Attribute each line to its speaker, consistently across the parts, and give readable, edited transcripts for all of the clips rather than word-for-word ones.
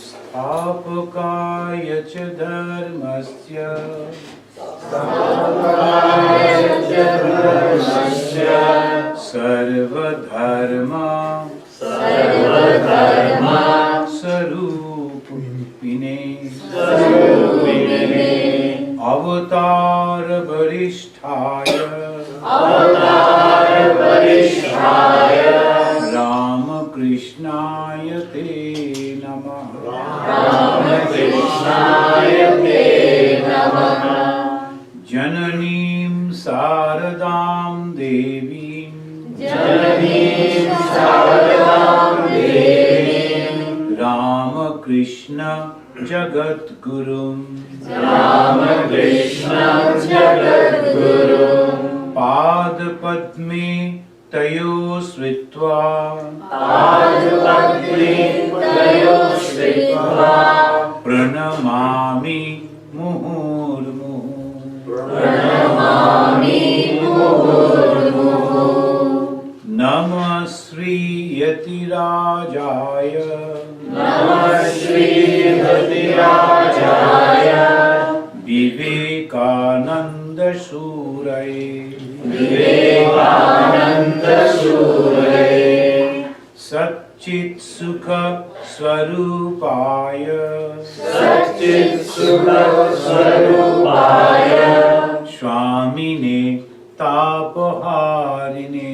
Speaker 1: स्थापकाय च धर्मस्य सर्वधर्मा स्वरूपिणे अवतार वरिष्ठाय रामकृष्णाय ते नमः। जननीं शारदां देवीं रामकृष्ण जगद्गुरुं पादपद्मे तयो श्रित्वा प्रणमामि मुहुर्मुहुः। नमः श्री यतिराजाय विवेकानंद शूरये सच्चित् सुख स्वरूपाय स्वामिने तापहारिणे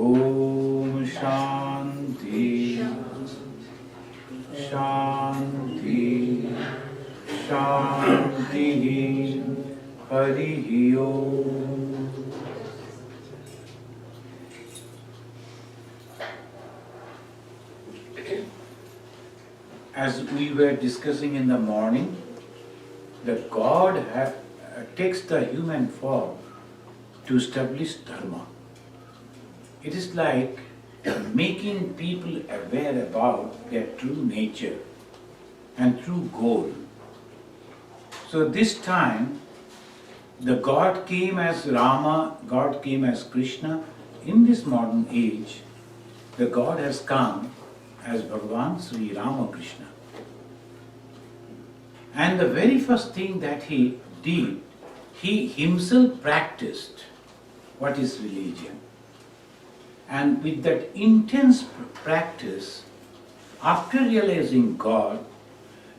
Speaker 1: ओम शांति शांति शांति हरि ओम। As we were discussing in the morning, that God takes the human form to establish dharma. It is like making people aware about their true nature and true goal. So this time, the God came as Rama, God came as Krishna. In this modern age, the God has come as Bhagavan Sri Ramakrishna. And the very first thing that he did, he himself practiced what is religion. And with that intense practice, after realizing God,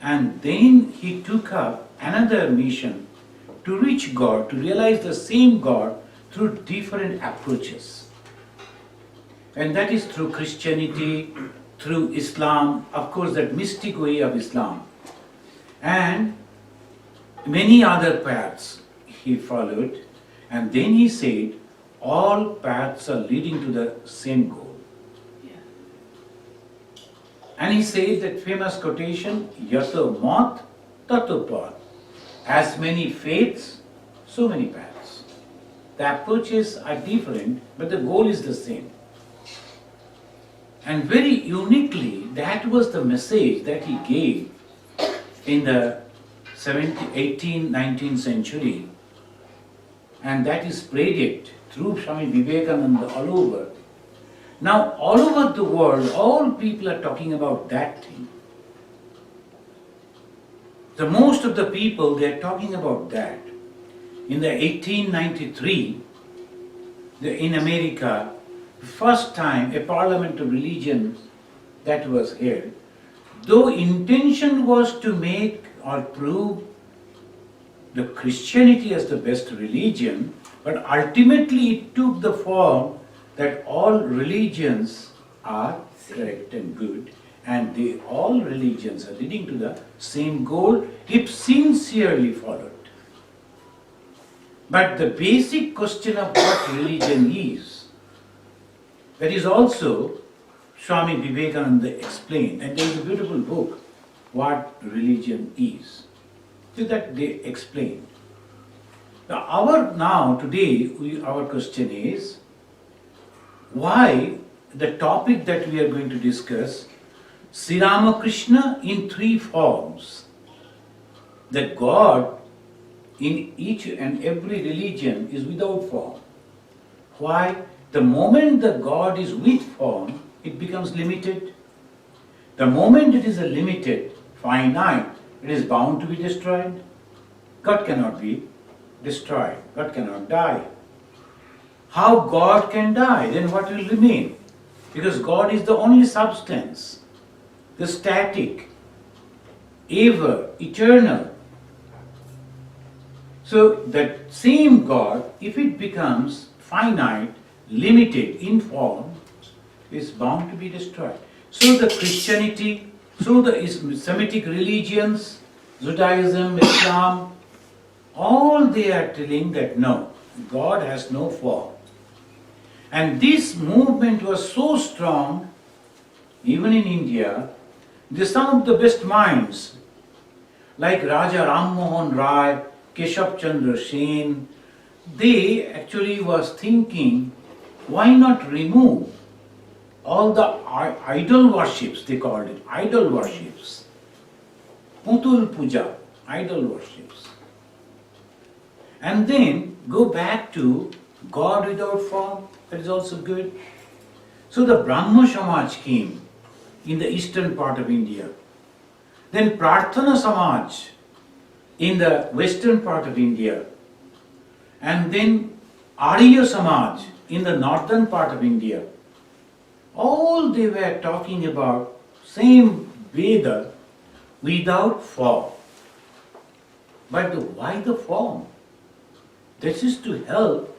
Speaker 1: and then he took up another mission to reach God, to realize the same God through different approaches. And that is through Christianity, through Islam, of course that mystic way of Islam, and many other paths he followed, and then he said all paths are leading to the same goal. And he said that famous quotation, Yato mat tato path. As many faiths, so many paths. The approaches are different, but the goal is the same. And very uniquely, that was the message that he gave in the 18th, 19th century, and that is spread through Swami Vivekananda all over. Now, all over the world, all people are talking about that thing. The most of the people, they are talking about that. In the 1893, in America, first time a parliament of religion that was held, though intention was to make or prove the Christianity as the best religion, but ultimately it took the form that all religions are correct and good, and all religions are leading to the same goal if sincerely followed. But the basic question of what religion is, that is also Swami Vivekananda explained, and there is a beautiful book, What Religion Is. So that they explained. Now today, our question is, why the topic that we are going to discuss, Sri Ramakrishna in three forms, that God in each and every religion is without form. Why? The moment the God is with form, it becomes limited. The moment it is a limited, finite, it is bound to be destroyed. God cannot be destroyed. God cannot die. How God can die? Then what will remain? Because God is the only substance, the static, ever, eternal. So that same God, if it becomes finite, limited in form, is bound to be destroyed. So the Christianity, so the Semitic religions, Judaism, Islam, all they are telling that no, God has no form. And this movement was so strong, even in India, some of the best minds, like Raja Ram Mohan Rai, Keshav Chandra Sen, they actually was thinking, why not remove all the idol worships, they called it, idol worships. Putul Puja, idol worships. And then go back to God without form, that is also good. So the Brahma Samaj came in the eastern part of India. Then Prarthana Samaj in the western part of India. And then Arya Samaj in the northern part of India. All they were talking about same Veda without form. But why the form? This is to help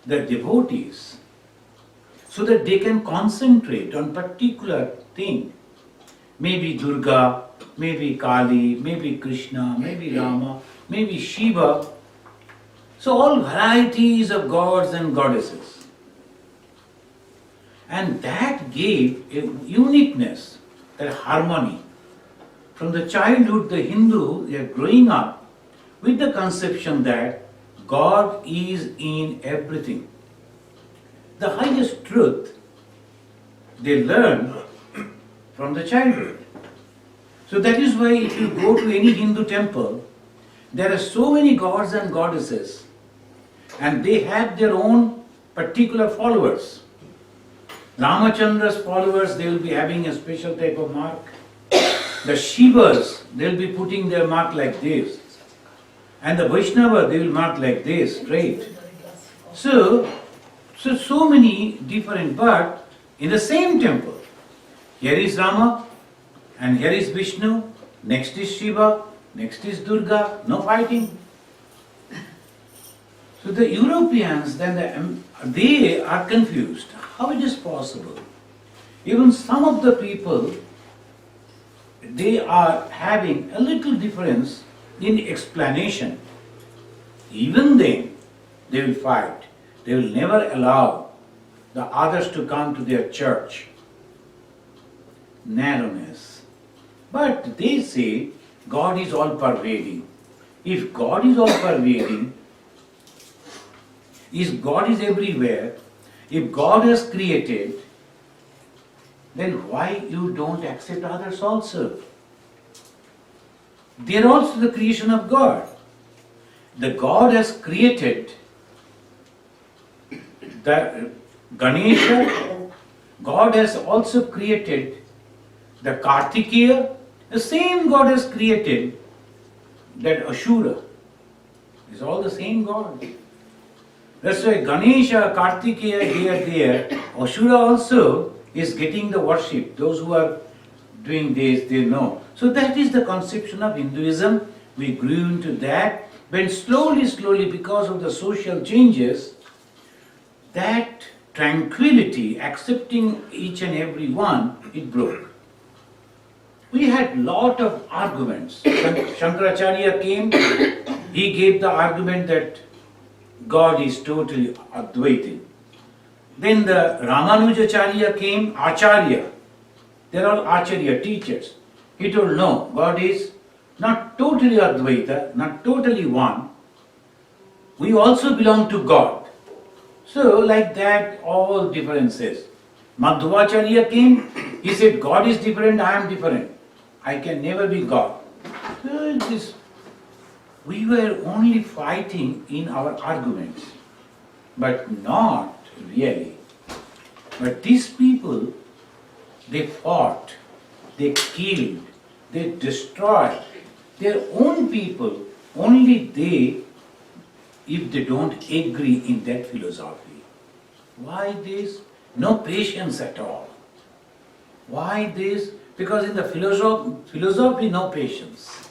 Speaker 1: the devotees so that they can concentrate on particular thing. Maybe Durga, maybe Kali, maybe Krishna, maybe Rama, maybe Shiva. So all varieties of gods and goddesses. And that gave a uniqueness, a harmony. From the childhood, the Hindu, they are growing up with the conception that God is in everything. The highest truth they learn from the childhood. So that is why if you go to any Hindu temple, there are so many gods and goddesses, and they have their own particular followers. Ramachandra's followers, they will be having a special type of mark. The Shivas, they will be putting their mark like this. And the Vaishnava, they will mark like this, straight. So many different, but in the same temple. Here is Rama, and here is Vishnu, next is Shiva, next is Durga, no fighting. So the Europeans, then they are confused. How it is possible? Even some of the people, they are having a little difference in explanation. Even then, they will fight. They will never allow the others to come to their church. Narrowness. But they say God is all pervading. If God is all pervading, if God is everywhere, if God has created, then why you don't accept others also? They are also the creation of God. The God has created the Ganesha. God has also created the Kartikeya. The same God has created that Ashura. It's all the same God. That's why Ganesha, Kartikeya, here, there. Ashura also is getting the worship. Those who are doing this, they know. So that is the conception of Hinduism. We grew into that. When slowly, because of the social changes, that tranquility, accepting each and every one, it broke. We had lot of arguments. When Shankaracharya came, he gave the argument that God is totally Advaita. Then the Ramanujacharya came, Acharya. They are all Acharya, teachers. He told, no, God is not totally Advaita, not totally one. We also belong to God. So like that, all differences. Madhvacharya came, he said, God is different, I am different. I can never be God. So we were only fighting in our arguments, but not really. But these people, they fought, they killed, they destroyed their own people, only they, if they don't agree in that philosophy. Why this? No patience at all. Why this? Because in the philosophy, no patience.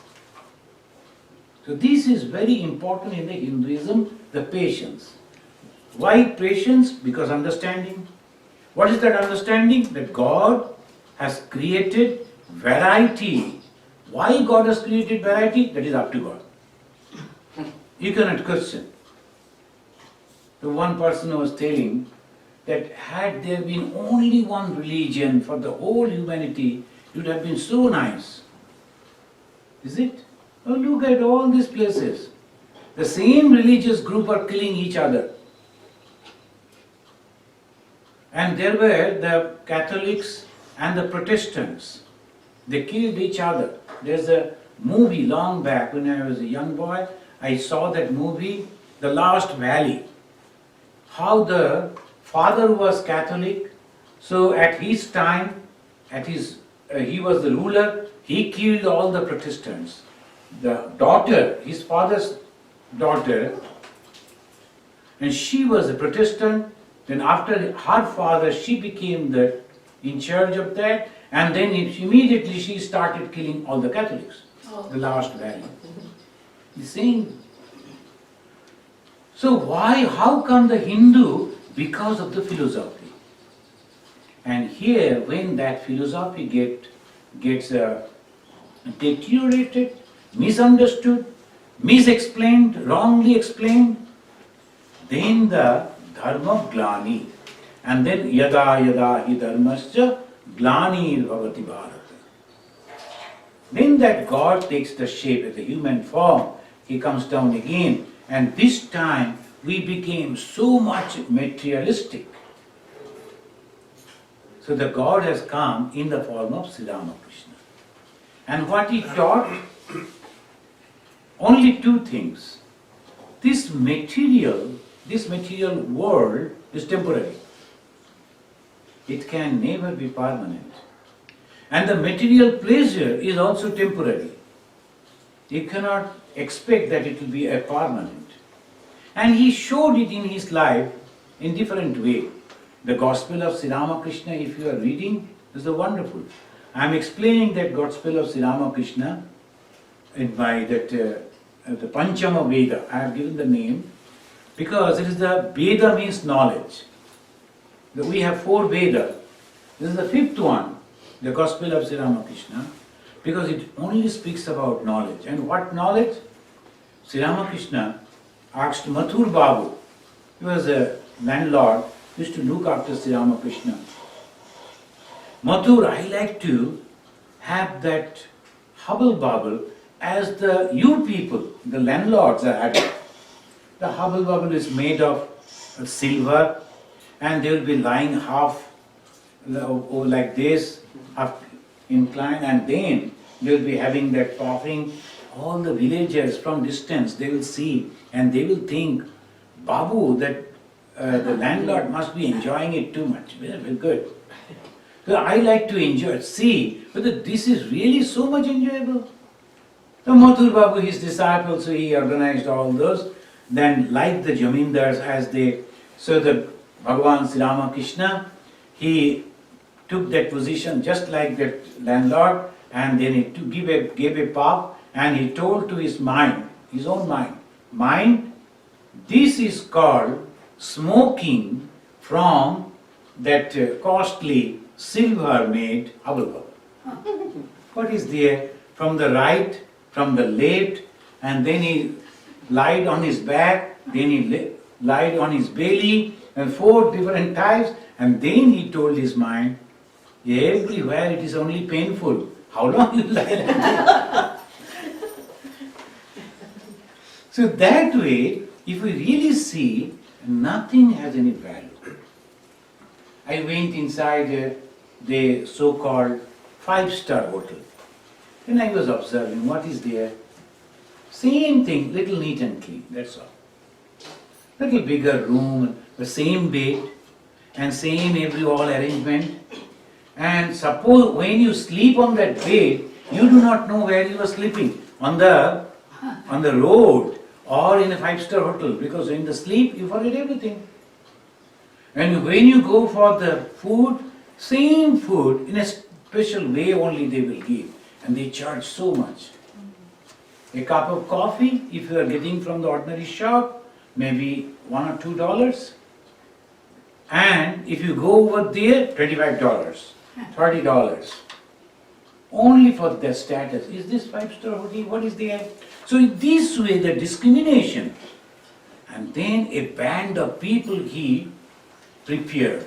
Speaker 1: So this is very important in the Hinduism, the patience. Why patience? Because understanding. What is that understanding? That God has created variety. Why God has created variety? That is up to God. You cannot question. The one person was telling that had there been only one religion for the whole humanity, it would have been so nice. Is it? Oh, look at all these places. The same religious group are killing each other. And there were the Catholics and the Protestants. They killed each other. There's a movie long back when I was a young boy. I saw that movie, The Last Valley. How the father was Catholic, so at his time, he was the ruler, he killed all the Protestants. The daughter, his father's daughter, and she was a Protestant. Then after her father, she became in charge of that, and then immediately she started killing all the Catholics. The Last Valley. The same. So how come the Hindu? Because of the philosophy. And here, when that philosophy gets deteriorated, misunderstood, misexplained, wrongly explained, then the dharma glani. And then yada yada hi dharmasya glani bhavati bharata. Then that God takes the shape of the human form, he comes down again, and this time we became so much materialistic. So the God has come in the form of Sri Ramakrishna. And what he taught? Only two things. This material world is temporary. It can never be permanent. And the material pleasure is also temporary. You cannot expect that it will be a permanent. And he showed it in his life in different way. The Gospel of Sri Ramakrishna, if you are reading, is wonderful. I am explaining that Gospel of Sri Ramakrishna in the Panchama Veda. I have given the name because it is the Veda means knowledge. We have 4 Veda. This is the 5th one, the Gospel of Sri Ramakrishna, because it only speaks about knowledge. And what knowledge? Sri Ramakrishna asked Mathur Babu, he was a landlord, used to look after Sri Ramakrishna. Mathur, I like to have that hubble bubble as you people, the landlords are having. The hubble bubble is made of silver and they will be lying half like this, half inclined, and then they will be having that puffing. All the villagers from distance, they will see and they will think, Babu, that the landlord must be enjoying it too much. Very good. So I like to enjoy it. See whether this is really so much enjoyable. So Mathur Babu, his disciples, so he organized all those. Then like the Jamindars, so the Bhagavan Sri Ramakrishna, he took that position just like that landlord, and then he gave a puff, and he told to his mind, his own mind, this is called smoking from that costly silver made hubble bubble. What is there? From the right, from the left, and then he lied on his back, then he lied on his belly, and 4 different types, and then he told his mind, everywhere it is only painful. How long you lie like that? So that way, if we really see, nothing has any value. I went inside the so-called 5-star hotel. Then I was observing what is there. Same thing, little neat and clean, that's all. Little bigger room, the same bed. and same every all arrangement. And suppose when you sleep on that bed, you do not know where you are sleeping, on the road or in a five-star hotel, because in the sleep you forget everything. And when you go for the food, same food in a special way only they will give, and they charge so much. A cup of coffee, if you are getting from the ordinary shop, maybe $1 or $2. And if you go over there, $25, $30. Only for their status. Is this five-star hotel? What is there? So in this way, the discrimination. And then a band of people he prepared.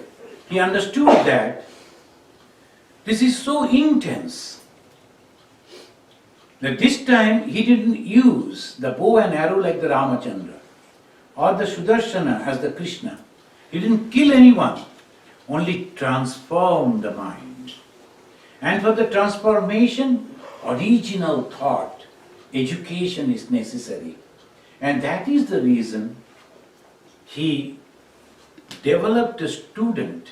Speaker 1: He understood that this is so intense that this time he didn't use the bow and arrow like the Ramachandra or the Sudarshana as the Krishna. He didn't kill anyone, only transformed the mind. And for the transformation, original thought, education is necessary. And that is the reason he developed a student,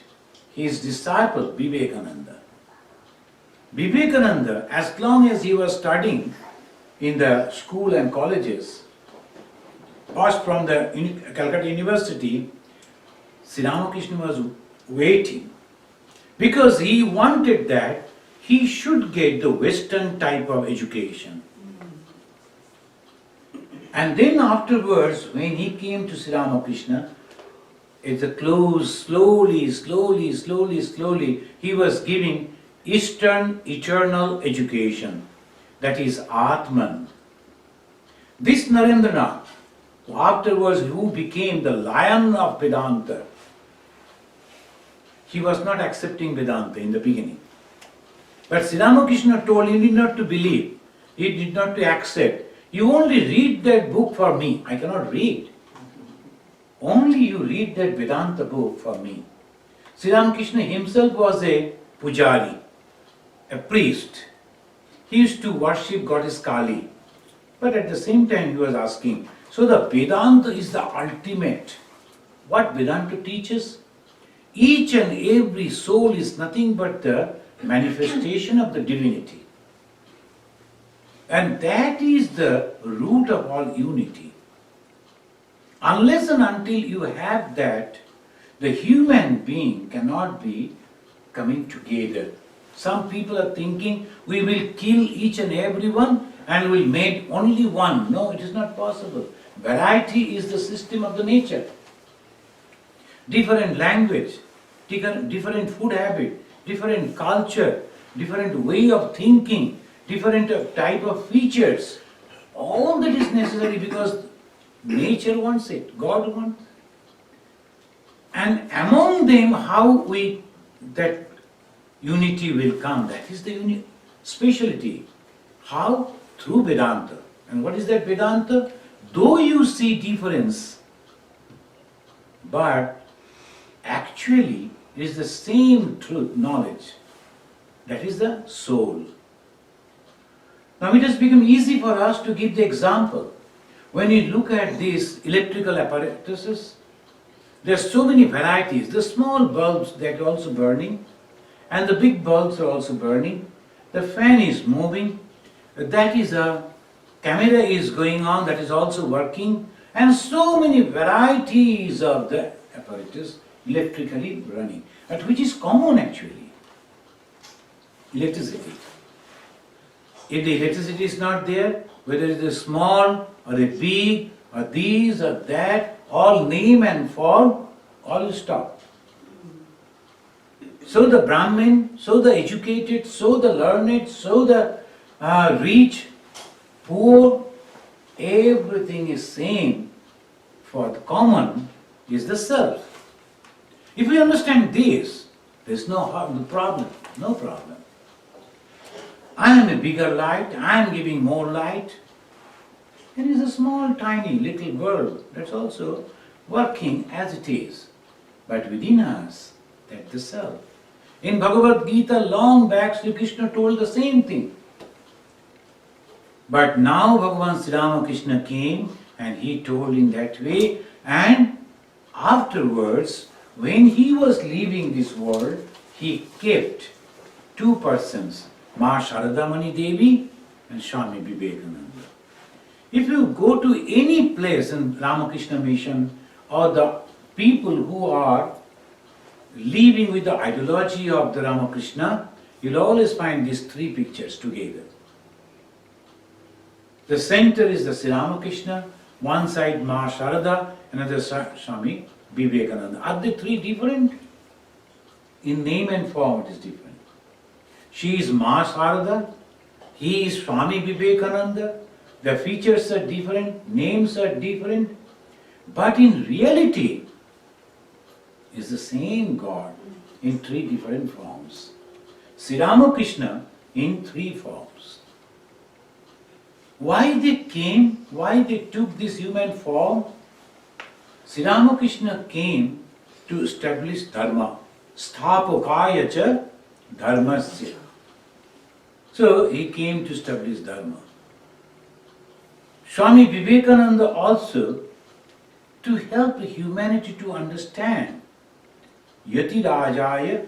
Speaker 1: his disciple Vivekananda. Vivekananda, as long as he was studying in the school and colleges, passed from the Calcutta University, Sri Ramakrishna was waiting because he wanted that he should get the Western type of education. And then afterwards, when he came to Sri Ramakrishna, it's a close, slowly, he was giving Eastern eternal education, that is Atman. This Narendranath, afterwards who became the lion of Vedanta, he was not accepting Vedanta in the beginning. But Sri Ramakrishna told him not to believe, he did not to accept. You only read that book for me. I cannot read. Only you read that Vedanta book for me. Sri Ramakrishna himself was a pujari, a priest. He used to worship goddess Kali. But at the same time he was asking, so the Vedanta is the ultimate. What Vedanta teaches? Each and every soul is nothing but the manifestation of the divinity. And that is the root of all unity. Unless and until you have that, the human being cannot be coming together. Some people are thinking we will kill each and every one and will make only one. No, it is not possible. Variety is the system of the nature. Different language, different food habit, different culture, different way of thinking, different type of features. All that is necessary because nature wants it, God wants it. And among them, how that unity will come. That is the speciality. How? Through Vedanta. And what is that Vedanta? Though you see difference, but actually it is the same truth, knowledge. That is the soul. Now it has become easy for us to give the example. When you look at these electrical apparatuses, there are so many varieties. The small bulbs that are also burning, and the big bulbs are also burning. The fan is moving. That is a camera is going on, that is also working. And so many varieties of the apparatus electrically running. But which is common actually? Electricity. If the electricity is not there, whether it is small or a big or these or that, all name and form, all will stop. So the Brahmin, so the educated, so the learned, so the rich, poor, everything is same. For the common is the self. If we understand this, there is no problem. No problem. I am a bigger light, I am giving more light. There is a small, tiny, little world that's also working as it is. But within us, that's the self. In Bhagavad Gita, long back, Sri Krishna told the same thing. But now Bhagavan Sri Ramakrishna came and he told in that way, and afterwards, when he was leaving this world, he kept two persons, Ma Sharadamani Devi and Swami Vivekananda. If you go to any place in Ramakrishna mission or the people who are living with the ideology of the Ramakrishna, you'll always find these three pictures together. The center is the Sri Ramakrishna, one side Ma Sharada, another Swami Vivekananda. Are they three different? In name and form it is different. She is Ma Sharada, he is Swami Vivekananda. The features are different, names are different, but in reality is the same God in three different forms. Sri Ramakrishna in three forms. Why they came, why they took this human form? Sri Ramakrishna came to establish dharma. Sthapakaya cha dharmasya. So he came to establish dharma. Swami Vivekananda also to help humanity to understand Yati Rajaya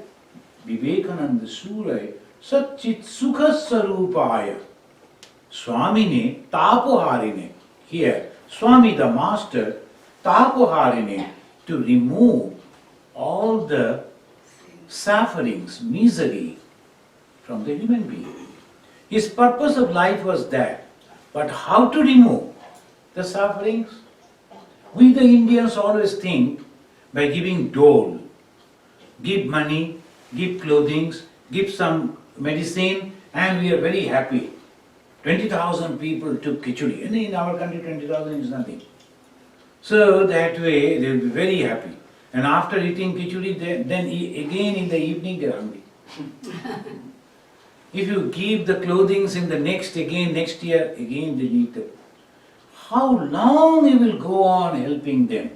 Speaker 1: Vivekananda Suray Satchit Sukha Sarupaya Swamine Tapoharine. Here, Swami the Master Tapoharine, to remove all the sufferings, misery from the human being. His purpose of life was that. But how to remove the sufferings? We the Indians always think by giving dole, give money, give clothing, give some medicine, and we are very happy. 20,000 people took khichdi. And in our country 20,000 is nothing. So that way they will be very happy. And after eating khichdi, then again in the evening they are hungry. If you give the clothing in the next year, again they need them. How long you will go on helping them?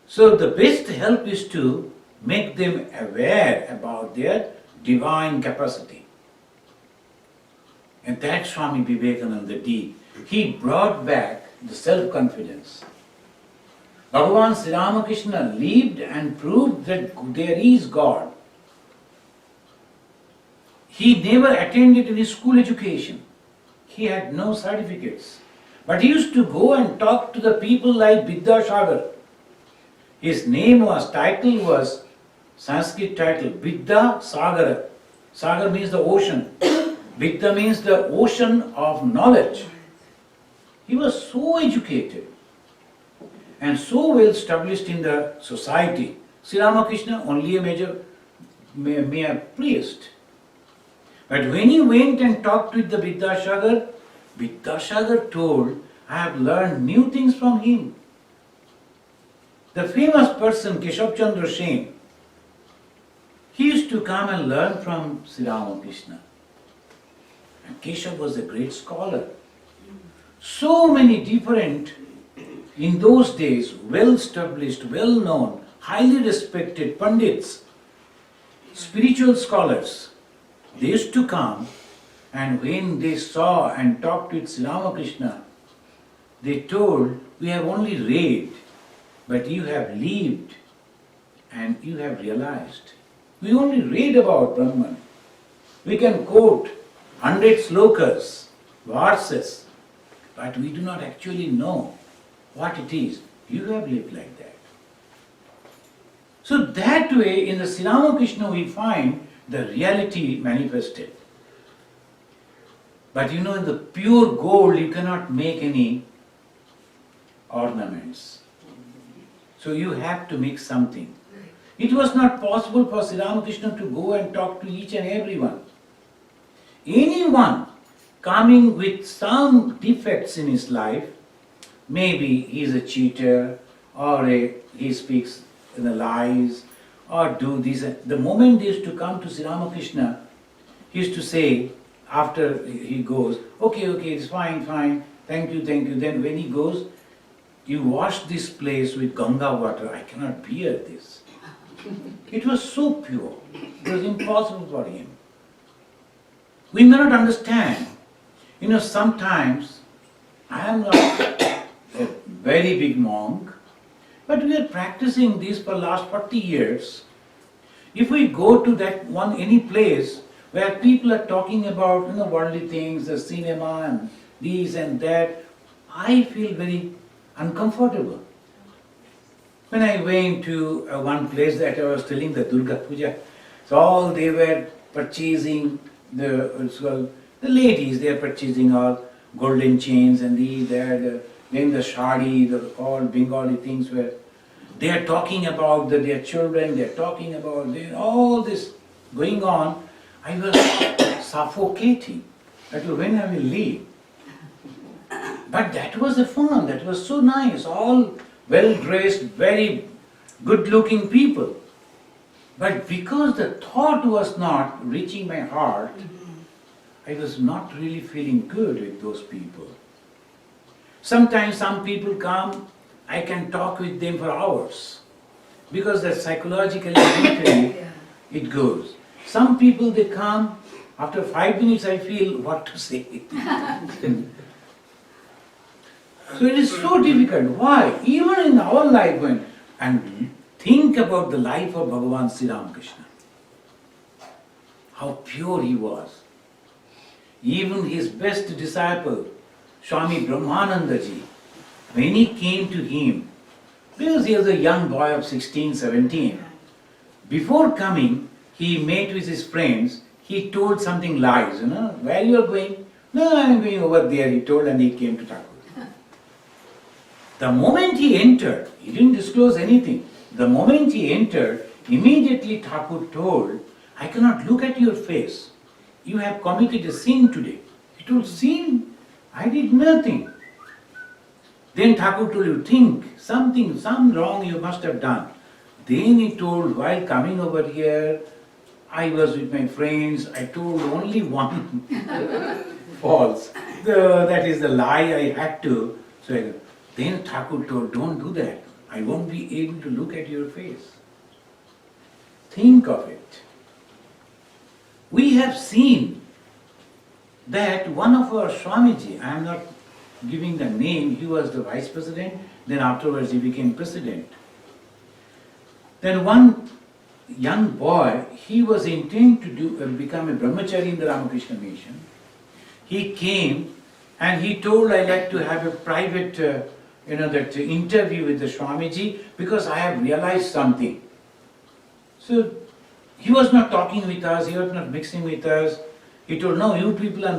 Speaker 1: So the best help is to make them aware about their divine capacity. And that Swami Vivekananda did. He brought back the self-confidence. Bhagavan Sri Ramakrishna lived and proved that there is God. He never attended any school education. He had no certificates. But he used to go and talk to the people like Vidya. His title was Sanskrit title, Vidya Sagara. Sagar means the ocean. Vidya means the ocean of knowledge. He was so educated and so well established in the society. Sri Ramakrishna only a mere priest. But when he went and talked with the Vidyasagar told, I have learned new things from him. The famous person, Keshav Chandra Sen, he used to come and learn from Sri Ramakrishna. And Keshav was a great scholar. So many different, in those days, well-established, well-known, highly respected Pandits, spiritual scholars, they used to come, and when they saw and talked with Sri Ramakrishna, they told, we have only read, but you have lived and you have realized. We only read about Brahman. We can quote 100 slokas, verses, but we do not actually know what it is. You have lived like that. So that way, in the Sri Ramakrishna we find the reality manifested. But in the pure gold you cannot make any ornaments. So you have to make something. It was not possible for Sri Ramakrishna to go and talk to each and everyone. Anyone coming with some defects in his life, maybe he is a cheater, or he speaks lies, or do this. The moment they used to come to Sri Ramakrishna, he used to say, after he goes, okay, it's fine, thank you. Then when he goes, you wash this place with Ganga water, I cannot bear this. It was so pure, it was impossible for him. We may not understand. Sometimes I am not a very big monk, But we are practicing this for last 40 years. If we go to that one, any place where people are talking about worldly things, the cinema and this and that, I feel very uncomfortable. When I went to one place that I was telling, the Durga Puja, so all they were purchasing the ladies, they are purchasing all golden chains and these, then the shadi, all Bengali things were. They are talking about their children, they are talking about all this going on. I was suffocating. I thought, when I will leave? But that was the fun, that was so nice, all well-dressed, very good-looking people. But because the thought was not reaching my heart, I was not really feeling good with those people. Sometimes some people come, I can talk with them for hours, because that psychologically, mentally, it goes. Some people, they come, after 5 minutes I feel what to say. So it is so difficult. Why? Even in our life, and think about the life of Bhagavan Sri Ramakrishna. How pure he was. Even his best disciple, Swami Brahmananda ji, when he came to him, because he was a young boy of 16, 17, before coming, he met with his friends, he told something lies, where you are going? No, I am going over there, he told, and he came to Thakur. The moment he entered, he didn't disclose anything. The moment he entered, immediately Thakur told, I cannot look at your face. You have committed a sin today. He told, sin? I did nothing. Then Thakur told, you think, some wrong you must have done. Then he told, while coming over here, I was with my friends, I told only one false. That is the lie I had to. So then Thakur told, don't do that. I won't be able to look at your face. Think of it. We have seen that one of our Swamiji, I am not giving the name, he was the vice president, then afterwards he became president. Then one young boy, he was intent to become a brahmachari in the Ramakrishna mission. He came and he told, I like to have a private that interview with the Swamiji because I have realized something. So he was not talking with us, he was not mixing with us. He told, no, you people are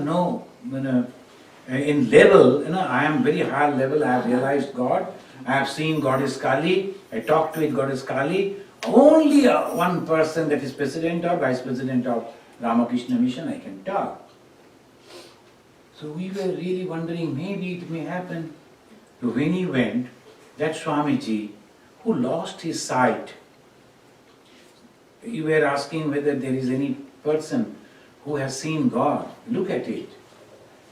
Speaker 1: in level, I am very high level, I have realized God, I have seen Goddess Kali, I talked with Goddess Kali. Only one person, that is president or vice president of Ramakrishna mission, I can talk. So we were really wondering, maybe it may happen. So when he went, that Swamiji, who lost his sight, you were asking whether there is any person who has seen God. Look at it.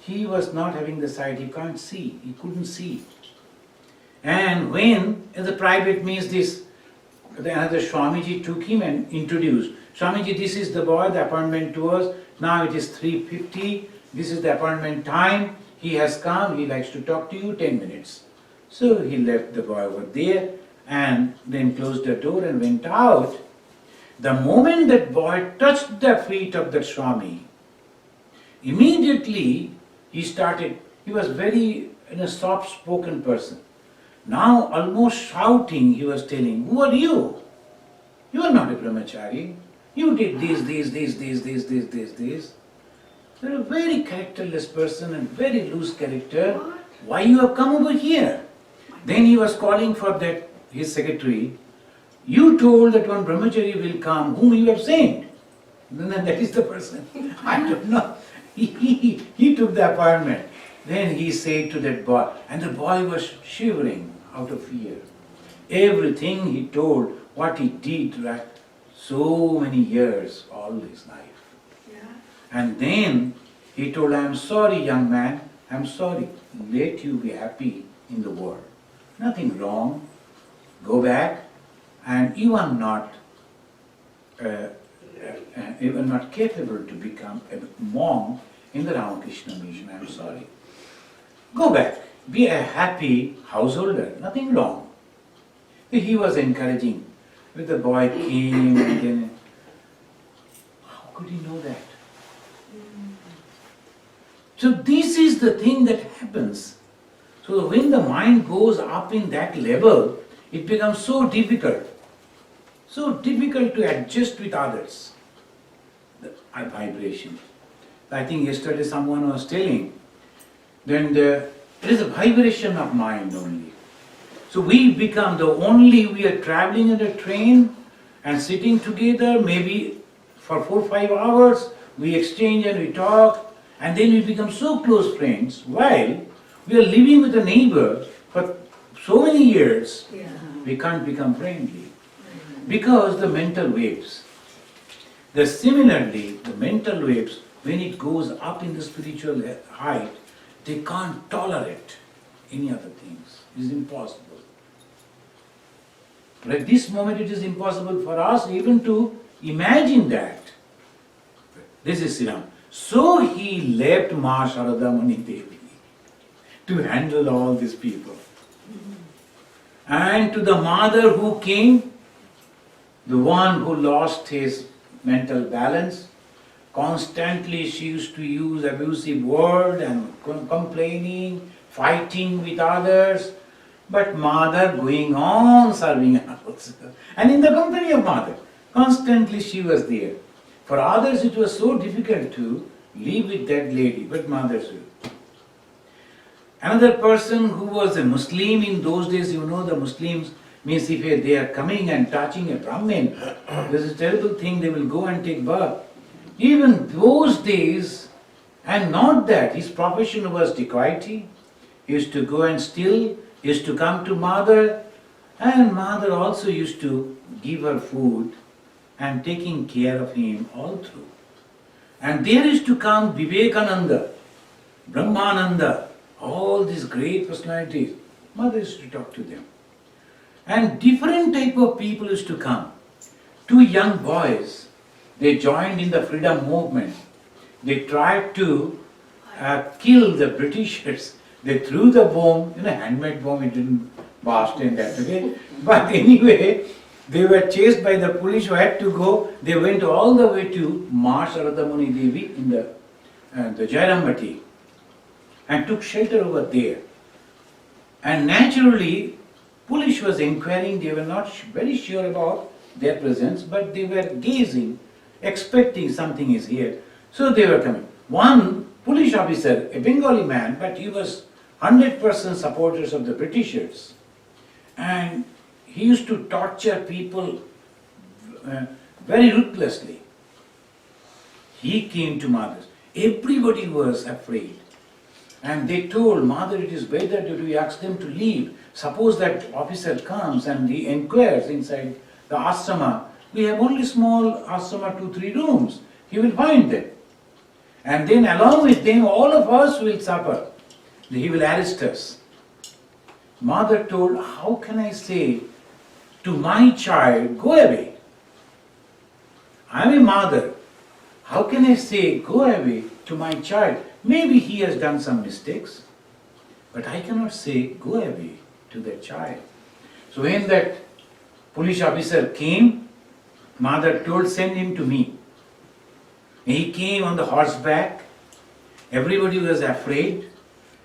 Speaker 1: He was not having the sight, he can't see, he couldn't see. And when, in the private means this, another Swamiji took him and introduced. Swamiji, this is the boy, the appointment to us. Now it is 3:50, this is the appointment time. He has come, he likes to talk to you, 10 minutes. So he left the boy over there and then closed the door and went out. The moment that boy touched the feet of that Swami, immediately he was very soft-spoken person. Now almost shouting, he was telling, who are you? You are not a brahmachari. You did this. You're a very characterless person and very loose character. Why you have come over here? Then he was calling for that, his secretary. You told that one brahmachari will come, whom you have sent. Then that is the person. I don't know. He took the appointment. Then he said to that boy, and the boy was shivering out of fear. Everything he told, what he did, right, so many years, all his life. And then he told, I am sorry, young man, I am sorry. Let you be happy in the world. Nothing wrong. Go back, and you are not capable to become a monk in the Ramakrishna mission. I am sorry. Go back. Be a happy householder. Nothing wrong. He was encouraging. When the boy came, and then, how could he know that? So this is the thing that happens. So when the mind goes up in that level, it becomes so difficult to adjust with others. The vibration. I think yesterday someone was telling, then it is a vibration of mind only. So we are traveling in a train and sitting together, maybe for 4 or 5 hours, we exchange and we talk, and then we become so close friends, while we are living with a neighbor for so many years, we can't become friendly. Because the mental waves. Similarly, the mental waves, when it goes up in the spiritual height, they can't tolerate any other things. It is impossible. But at this moment it is impossible for us even to imagine that. This is Siddhanta. So he left Ma Sharada Mani Devi to handle all these people. And to the mother who came, the one who lost his mental balance, constantly she used to use abusive word and complaining, fighting with others, but mother going on serving others. And in the company of mother, constantly she was there. For others it was so difficult to live with that lady, but mother's will. Another person who was a Muslim in those days, the Muslims means if they are coming and touching a Brahmin, this is a terrible thing, they will go and take bath. Even those days, and not that, his profession was dacoity. He used to go and steal, he used to come to mother, and mother also used to give her food and taking care of him all through. And there used to come Vivekananda, Brahmananda, all these great personalities. Mother used to talk to them. And different type of people used to come. 2 young boys, they joined in the freedom movement. They tried to kill the Britishers. They threw the bomb, handmade bomb, it didn't burst in that way. But anyway, they were chased by the police who had to go. They went all the way to Ma Sharada Muni Devi in the Jairambati and took shelter over there. And naturally, police was inquiring, they were not very sure about their presence, but they were gazing, expecting something is here. So they were coming. One police officer, a Bengali man, but he was 100% supporters of the Britishers. And he used to torture people very ruthlessly. He came to mother. Everybody was afraid. And they told mother, it is better that we ask them to leave. Suppose that officer comes and he inquires inside the ashrama. We have only small ashrama, 2-3 rooms. He will find them. And then along with them, all of us will suffer. He will arrest us. Mother told, how can I say to my child, go away? I am a mother. How can I say, go away to my child? Maybe he has done some mistakes, but I cannot say, go away to that child. So when that police officer came, mother told, send him to me. He came on the horseback. Everybody was afraid,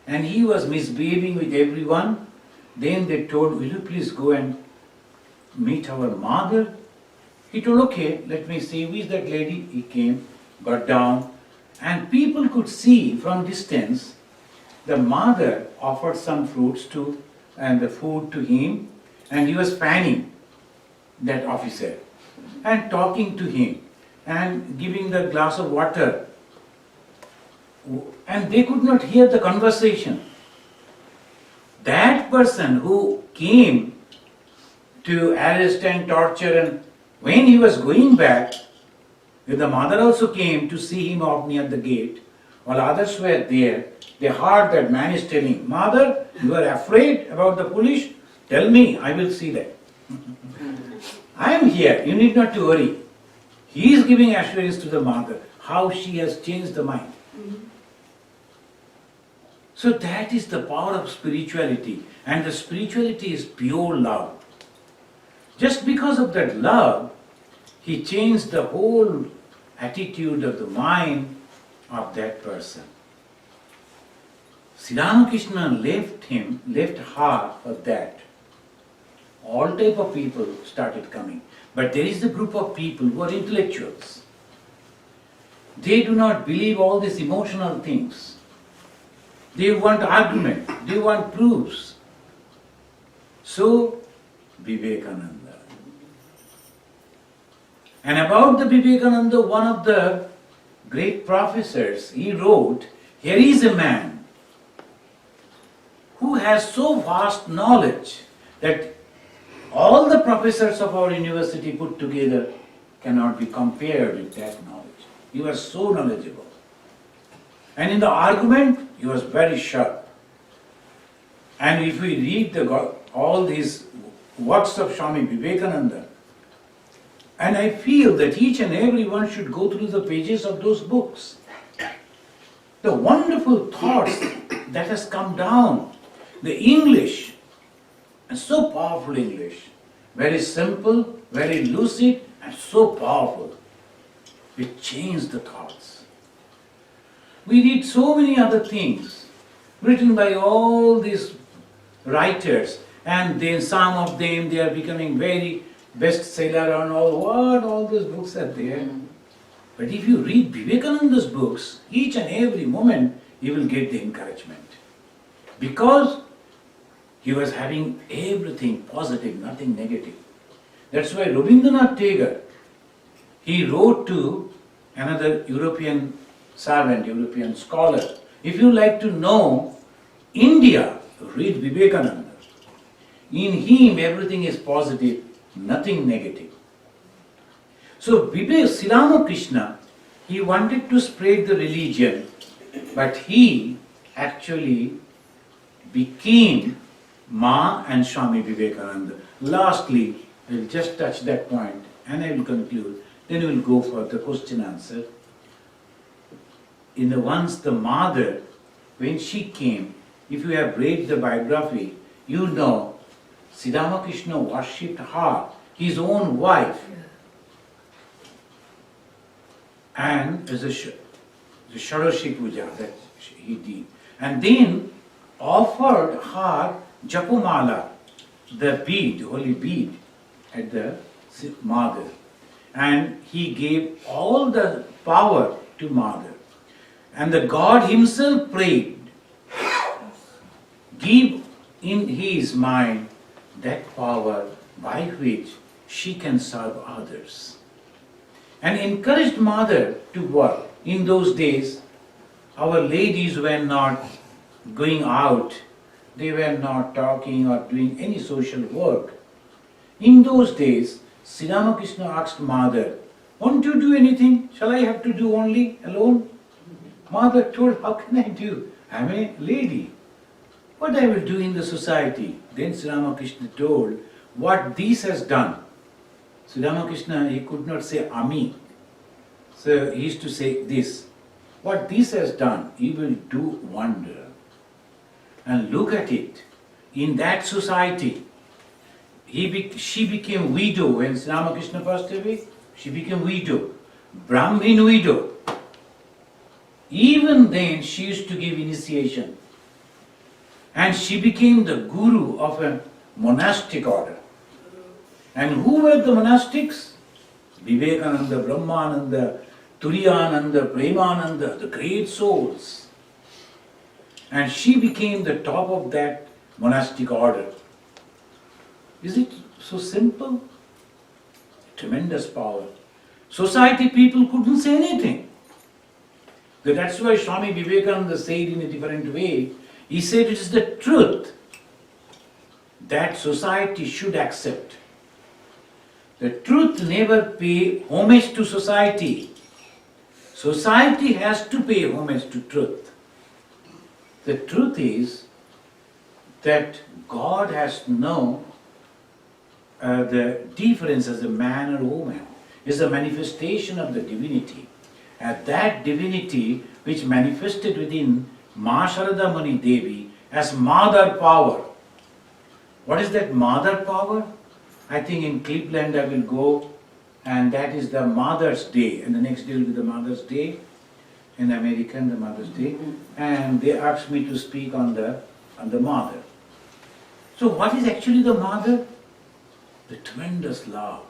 Speaker 1: and he was misbehaving with everyone. Then they told, will you please go and meet our mother? He told, okay, let me see, who is that lady? He came, got down, and people could see from distance the mother offered some fruits and the food to him, and he was fanning that officer and talking to him and giving the glass of water. And they could not hear the conversation. That person who came to arrest and torture, and when he was going back, the mother also came to see him off near the gate. While others were there, they heard that man is telling, mother, you are afraid about the police? Tell me, I will see that. I am here, you need not to worry. He is giving assurance to the mother, how she has changed the mind. So that is the power of spirituality. And the spirituality is pure love. Just because of that love, he changed the whole attitude of the mind of that person. Sri Ramakrishna left heart for that. All type of people started coming. But there is a group of people who are intellectuals. They do not believe all these emotional things. They want argument, they want proofs. So, Vivekananda. And about the Vivekananda, one of the great professors, he wrote, here is a man who has so vast knowledge that all the professors of our university put together cannot be compared with that knowledge. He was so knowledgeable. And in the argument, he was very sharp. And if we read all these works of Swami Vivekananda, and I feel that each and every one should go through the pages of those books. The wonderful thoughts that has come down, the English, and so powerful English, very simple, very lucid, and so powerful. It changed the thoughts. We read so many other things written by all these writers, and then some of them they are becoming very bestseller and all those books are there. But if you read Vivekananda's books, each and every moment you will get the encouragement. Because he was having everything positive, nothing negative. That's why Rabindranath Tagore, he wrote to another European savant, European scholar, if you like to know India, read Vivekananda. In him everything is positive, nothing negative. So Sri Ramakrishna, he wanted to spread the religion, but he actually became Ma and Swami Vivekananda. Lastly, I will just touch that point and I will conclude. Then we will go for the question answer. Once the mother, when she came, if you have read the biography, you know Sri Ramakrishna worshipped her, his own wife, and as the Sharashi Puja that he did, and then offered her Japamala, the bead, holy bead, at the mother, and he gave all the power to mother, and the God himself prayed, give in his mind that power by which she can serve others, and encouraged mother to work. In those days, our ladies were not going out, they were not talking or doing any social work. In those days, Sri Ramakrishna asked mother, won't you do anything? Shall I have to do only alone? Mother told, how can I do? I am a lady. What I will do in the society? Then Sri Ramakrishna told, what this has done. Sri Ramakrishna, he could not say Ami. So he used to say this. What this has done, he will do wonder. And look at it. In that society, she became widow when Sri Ramakrishna passed away. She became widow. Brahmin widow. Even then, she used to give initiation. And she became the guru of a monastic order. And who were the monastics? Vivekananda, Brahmananda, Turiyananda, Premananda, the great souls. And she became the top of that monastic order. Is it so simple? Tremendous power. Society people couldn't say anything. That's why Swami Vivekananda said in a different way, he said it is the truth that society should accept. The truth never pay homage to society. Society has to pay homage to truth. The truth is that God has no the difference as a man or woman. Is a manifestation of the divinity. And that divinity which manifested within Ma Sharada Mani Devi as mother power. What is that mother power? I think in Cleveland I will go, and that is the Mother's Day, and the next day will be the Mother's Day, in American, the Mother's Day, and they asked me to speak on the mother. So what is actually the mother? The tremendous love,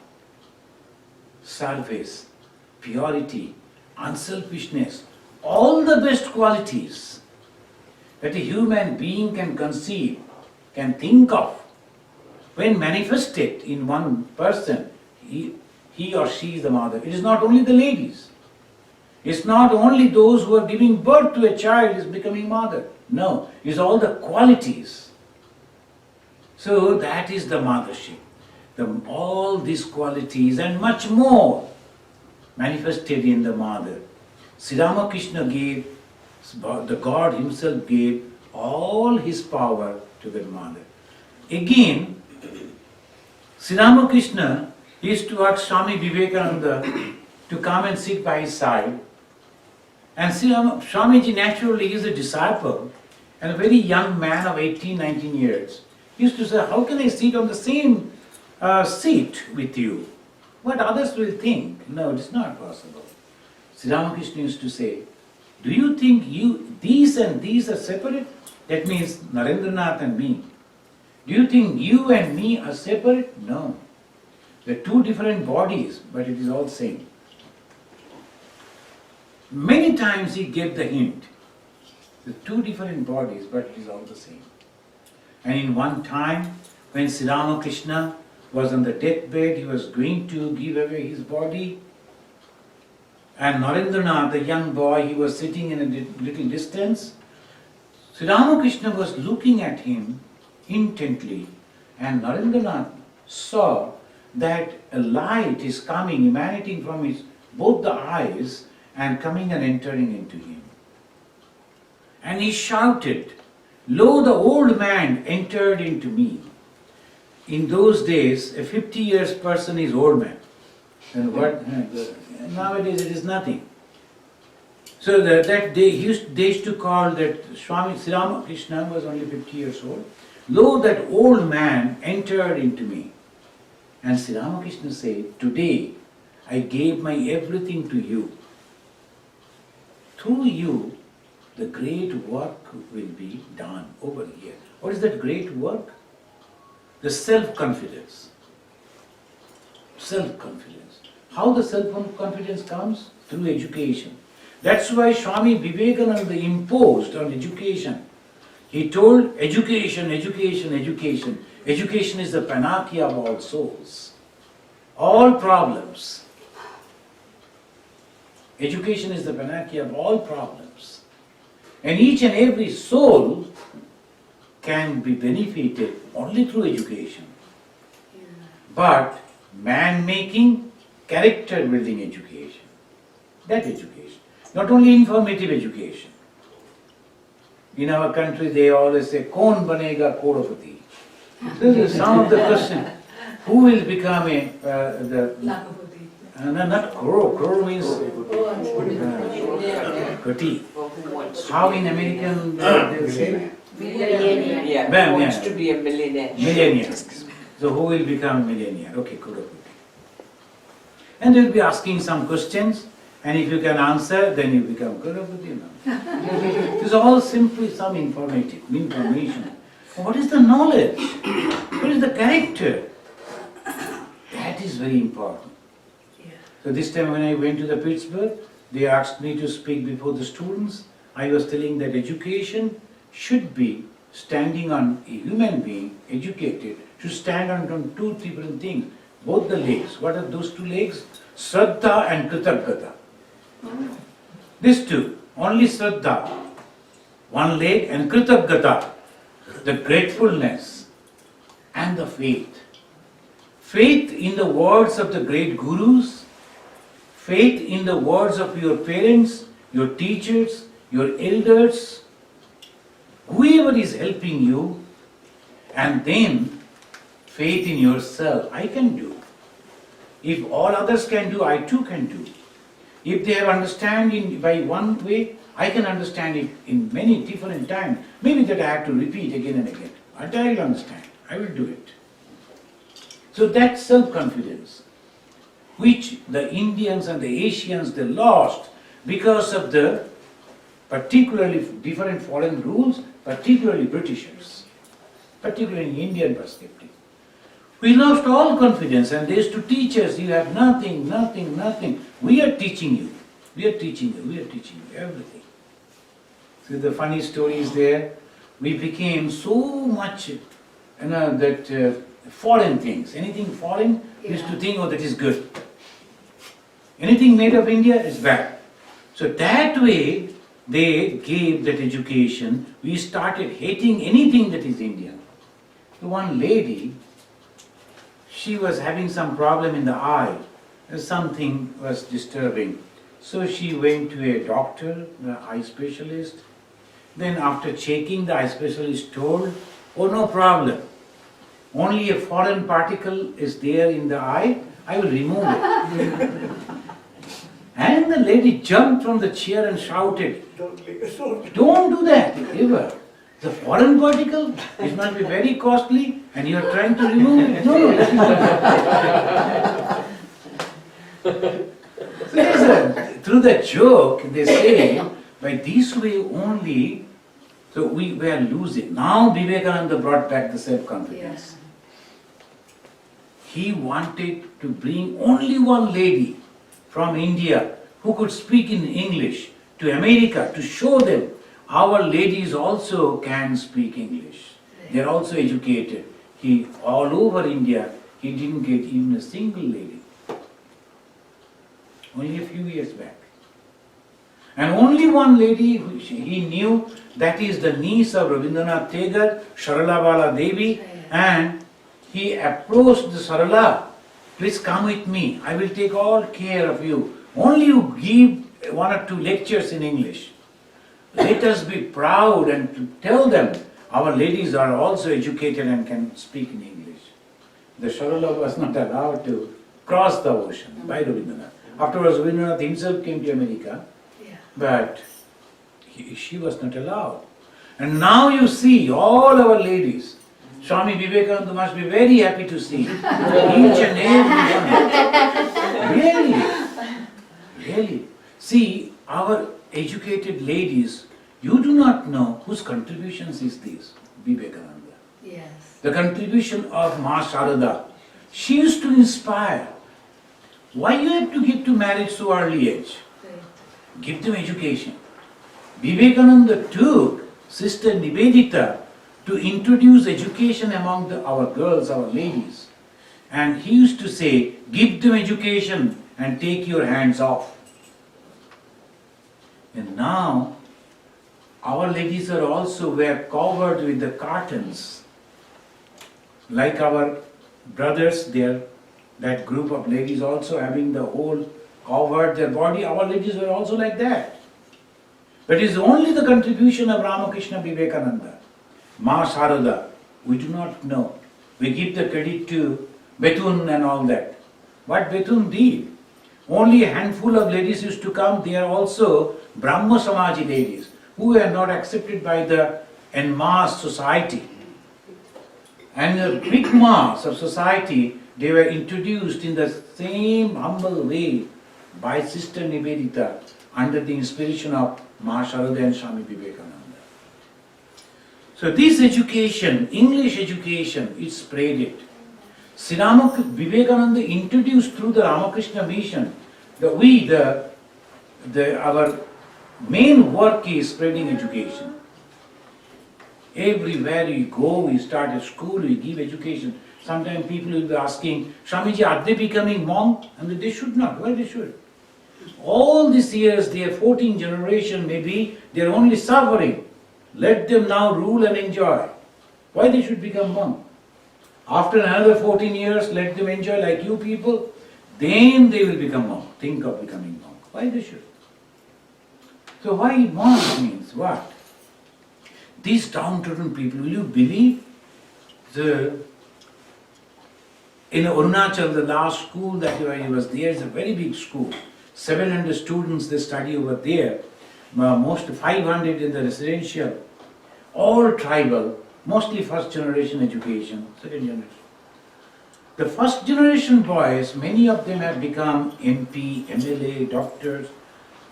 Speaker 1: service, purity, unselfishness, all the best qualities that a human being can conceive, can think of. When manifested in one person, he or she is the mother. It is not only the ladies. It's not only those who are giving birth to a child is becoming mother. No, it's all the qualities. So that is the mothership. All these qualities and much more manifested in the mother. Sri Ramakrishna gave, the God himself gave all his power to the mother. Again, Sri Ramakrishna used to ask Swami Vivekananda to come and sit by his side. And Swamiji naturally is a disciple and a very young man of 18, 19 years. He used to say, how can I sit on the same seat with you? What others will think? No, it is not possible. Sri Ramakrishna used to say, do you think these and these are separate? That means Narendranath and me. Do you think you and me are separate? No. They are two different bodies, but it is all same. Many times he gave the hint. The two different bodies, but it is all the same. And in one time, when Sri Ramakrishna was on the deathbed, he was going to give away his body. And Narendranath, the young boy, he was sitting in a little distance. Sri Ramakrishna was looking at him intently. And Narendranath saw that a light is coming, emanating from both the eyes and coming and entering into him. And he shouted, lo, the old man entered into me. In those days, a 50 years person is old man. And what? Nowadays it is nothing. So that day, they used to call that Swami Sri Ramakrishna was only 50 years old. Lo, that old man entered into me. And Sri Ramakrishna said, today I gave my everything to you. Through you, the great work will be done over here. What is that great work? The self-confidence. Self-confidence. How the self-confidence comes? Through education. That's why Swami Vivekananda imposed on education. He told education, education, education. Education is the panacea of all souls. All problems. Education is the panacea of all problems. And each and every soul can be benefited only through education. But man-making, character-building education. That education. Not only informative education. In our country they always say, Kaun banega crorepati? This is some of the question. Who will become not crore. Crore means koti. How in American they will say?
Speaker 2: Millionaire.
Speaker 1: Yeah.
Speaker 2: Wants to be a millionaire.
Speaker 1: Millionaire. So who will become millionaire? Okay, crorepati. And they will be asking some questions, and if you can answer, then you become crorepati. It is all simply some information. What is the knowledge? What is the character? That is very important. So this time when I went to the Pittsburgh, they asked me to speak before the students. I was telling that education should be standing on a human being, educated, should stand on two different things. Both the legs. What are those two legs? Shraddha and Kritagata. These two. Only Shraddha, one leg, and Kritagata, the gratefulness and the faith. Faith in the words of the great gurus, faith in the words of your parents, your teachers, your elders, whoever is helping you, and then faith in yourself. I can do. If all others can do, I too can do. If they have understanding by one way, I can understand it in many different times. Maybe that I have to repeat again and again. Until I will understand. I will do it. So that self-confidence, which the Indians and the Asians, they lost because of the particularly different foreign rules, particularly Britishers, particularly in Indian perspective. We lost all confidence and they used to teach us, you have nothing, nothing, nothing. We are teaching you. We are teaching you. We are teaching you everything. So the funny story is there. We became so much, that foreign things. Anything foreign, we used to think, oh, that is good. Anything made of India is bad. So that way, they gave that education. We started hating anything that is Indian. The one lady, she was having some problem in the eye. Something was disturbing. So she went to a doctor, the eye specialist. Then after checking, the eye specialist told, oh, no problem. Only a foreign particle is there in the eye. I will remove it. And the lady jumped from the chair and shouted, don't do that ever. The foreign particle, it must be very costly and you are trying to remove it. No, let me so through the joke, they say, by this way only, so we were losing. Now Vivekananda brought back the self-confidence. He wanted to bring only one lady from India who could speak in English to America to show them our ladies also can speak English. They are also educated. He all over India, he didn't get even a single lady. Only a few years back. And only one lady who he knew, that is the niece of Rabindranath Tagore, Saralabala Devi, and he approached the Sarala, please come with me, I will take all care of you. Only you give 1 or 2 lectures in English. Let us be proud and to tell them our ladies are also educated and can speak in English. The Sarala was not allowed to cross the ocean by Rabindranath. Afterwards, Rabindranath himself came to America, but she was not allowed. And now you see all our ladies. Swami Vivekananda must be very happy to see each and every one. Really. See, our educated ladies, you do not know whose contributions is this, Vivekananda.
Speaker 3: Yes.
Speaker 1: The contribution of Ma Sharada. She used to inspire. Why you have to get to marriage so early age?
Speaker 3: Right.
Speaker 1: Give them education. Vivekananda took Sister Nivedita to introduce education among our girls, our ladies. And he used to say, give them education and take your hands off. And now, our ladies are also were covered with the cartons. Like our brothers there, that group of ladies also having the whole covered their body, our ladies were also like that. But it is only the contribution of Ramakrishna Vivekananda. Ma Sharada, we do not know. We give the credit to Bethune and all that. What Bethune did? Only a handful of ladies used to come. They are also Brahma Samaji ladies who were not accepted by the en masse society. And the big mass of society, they were introduced in the same humble way by Sister Nivedita under the inspiration of Ma Sharada and Swami Vivekananda. So this education, English education, is spreaded. Vivekananda introduced through the Ramakrishna mission that our main work is spreading education. Everywhere we go, we start a school, we give education. Sometimes people will be asking, Swamiji, are they becoming monk? And they should not. Why they should? All these years, their 14th generation maybe, they are only suffering. Let them now rule and enjoy. Why they should become monk? After another 14 years, let them enjoy like you people. Then they will become monk. Think of becoming monk. Why they should? So why monk means what? These downtrodden people, will you believe? In Arunachal, the last school that I was there is a very big school. 700 students, they study over there. Most 500 in the residential. All tribal, mostly first generation education, second generation. The first generation boys, many of them have become MP, MLA, doctors,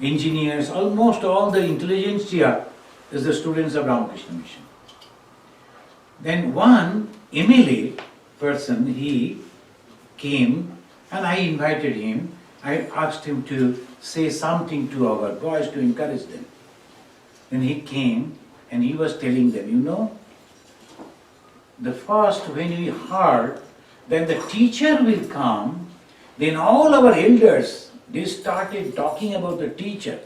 Speaker 1: engineers, almost all the intelligentsia is the students of Ramakrishna Mission. Then one MLA person, he came and I invited him. I asked him to say something to our boys to encourage them. Then he came and he was telling them, you know, the first when we heard that the teacher will come, then all our elders, they started talking about the teacher,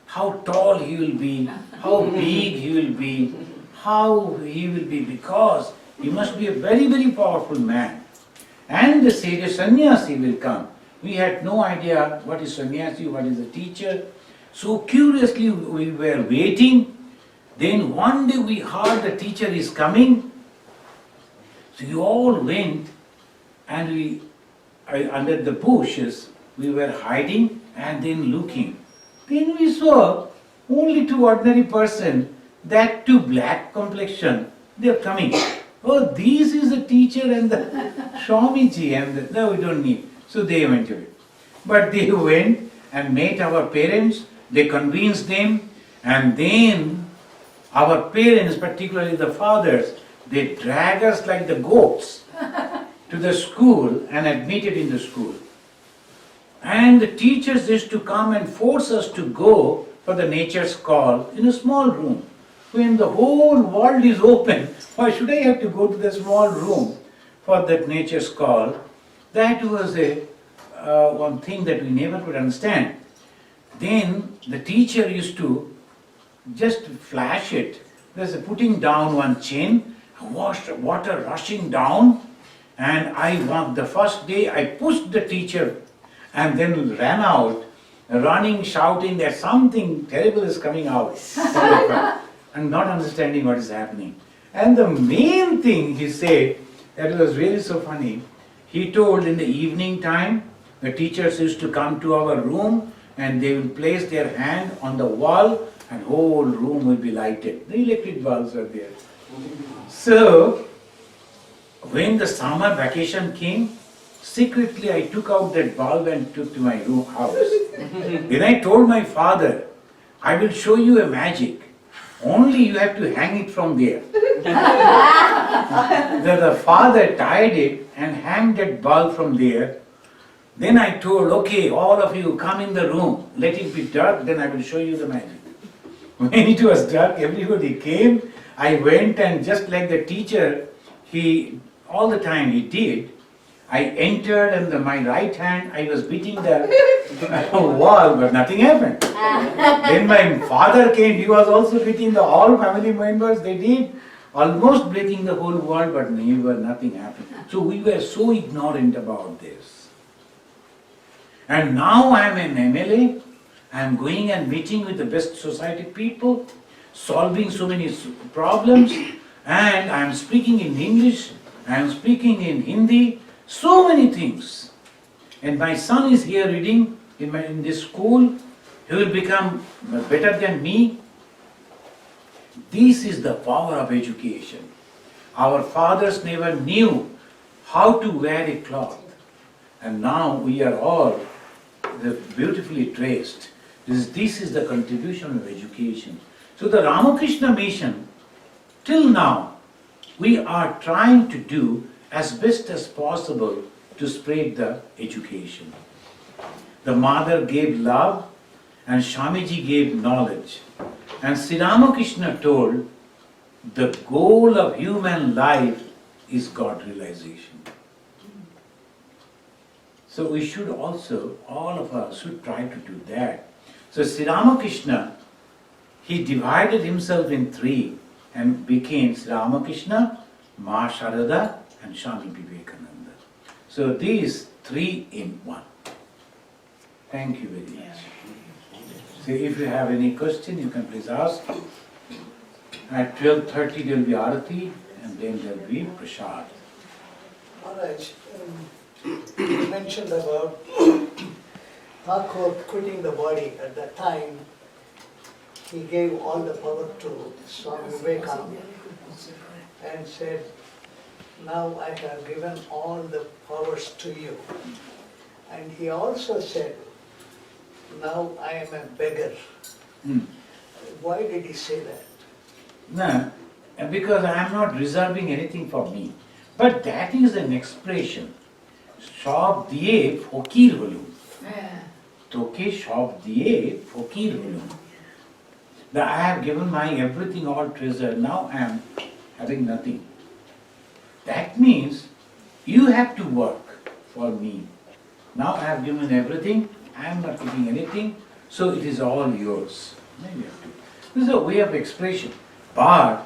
Speaker 1: how tall he will be, how big he will be, how he will be, because he must be a very, very powerful man. And they say the sannyasi will come. We had no idea what is sannyasi, what is a teacher. So curiously we were waiting. Then one day we heard the teacher is coming. So we all went and under the bushes, we were hiding and then looking. Then we saw only two ordinary person, that two black complexion, they are coming. Oh, this is the teacher and the Swamiji, and no, we don't need. So they went away. But they went and met our parents, they convinced them, and then our parents, particularly the fathers, they drag us like the goats to the school and admitted in the school. And the teachers used to come and force us to go for the nature's call in a small room. When the whole world is open, why should I have to go to the small room for that nature's call? That was one thing that we never could understand. Then the teacher used to just flash it. There's putting down one chain, water rushing down, and the first day I pushed the teacher and then ran out, running, shouting that something terrible is coming out from the crowd, and not understanding what is happening. And the main thing he said, that was really so funny, he told in the evening time, the teachers used to come to our room and they will place their hand on the wall and whole room will be lighted. The electric bulbs are there. So, when the summer vacation came, secretly I took out that bulb and took to my room house. Then I told my father, I will show you a magic. Only you have to hang it from there. The father tied it and hung that bulb from there. Then I told, okay, all of you come in the room, let it be dark, then I will show you the magic. When it was dark, everybody came. I went and just like the teacher, all the time he did, I entered and my right hand, I was beating the wall, but nothing happened. Then my father came, he was also beating all family members, they did, almost breaking the whole world, but nothing happened. So we were so ignorant about this. And now I am an MLA, I am going and meeting with the best society people, solving so many problems, and I am speaking in English, I am speaking in Hindi, so many things. And my son is here reading in this school, he will become better than me. This is the power of education. Our fathers never knew how to wear a cloth, and now we are all beautifully dressed. This is the contribution of education. So the Ramakrishna Mission, till now, we are trying to do as best as possible to spread the education. The mother gave love and Swamiji gave knowledge. And Sri Ramakrishna told, the goal of human life is God realization. So we should also, all of us should try to do that. So Sri Ramakrishna, he divided himself in three and became Sri Ramakrishna, Ma Sharada and Swami Vivekananda. So these three in one. Thank you very much. So if you have any question, you can please ask. At 12:30 there will be Arati and then there will be Prasad.
Speaker 3: Maharaj, you mentioned about Thakur quitting the body. At that time, he gave all the power to Swami Vivekananda and said, now I have given all the powers to you. And he also said, now I am a beggar.
Speaker 1: Hmm.
Speaker 3: Why did he say that?
Speaker 1: No, because I am not reserving anything for me. But that is an expression. Sab diye fakir hulum. Toke sab diye fakir hulum. That I have given my everything, all treasure, now I am having nothing. That means you have to work for me. Now I have given everything, I am not giving anything, so it is all yours. Then you have to. This is a way of expression. But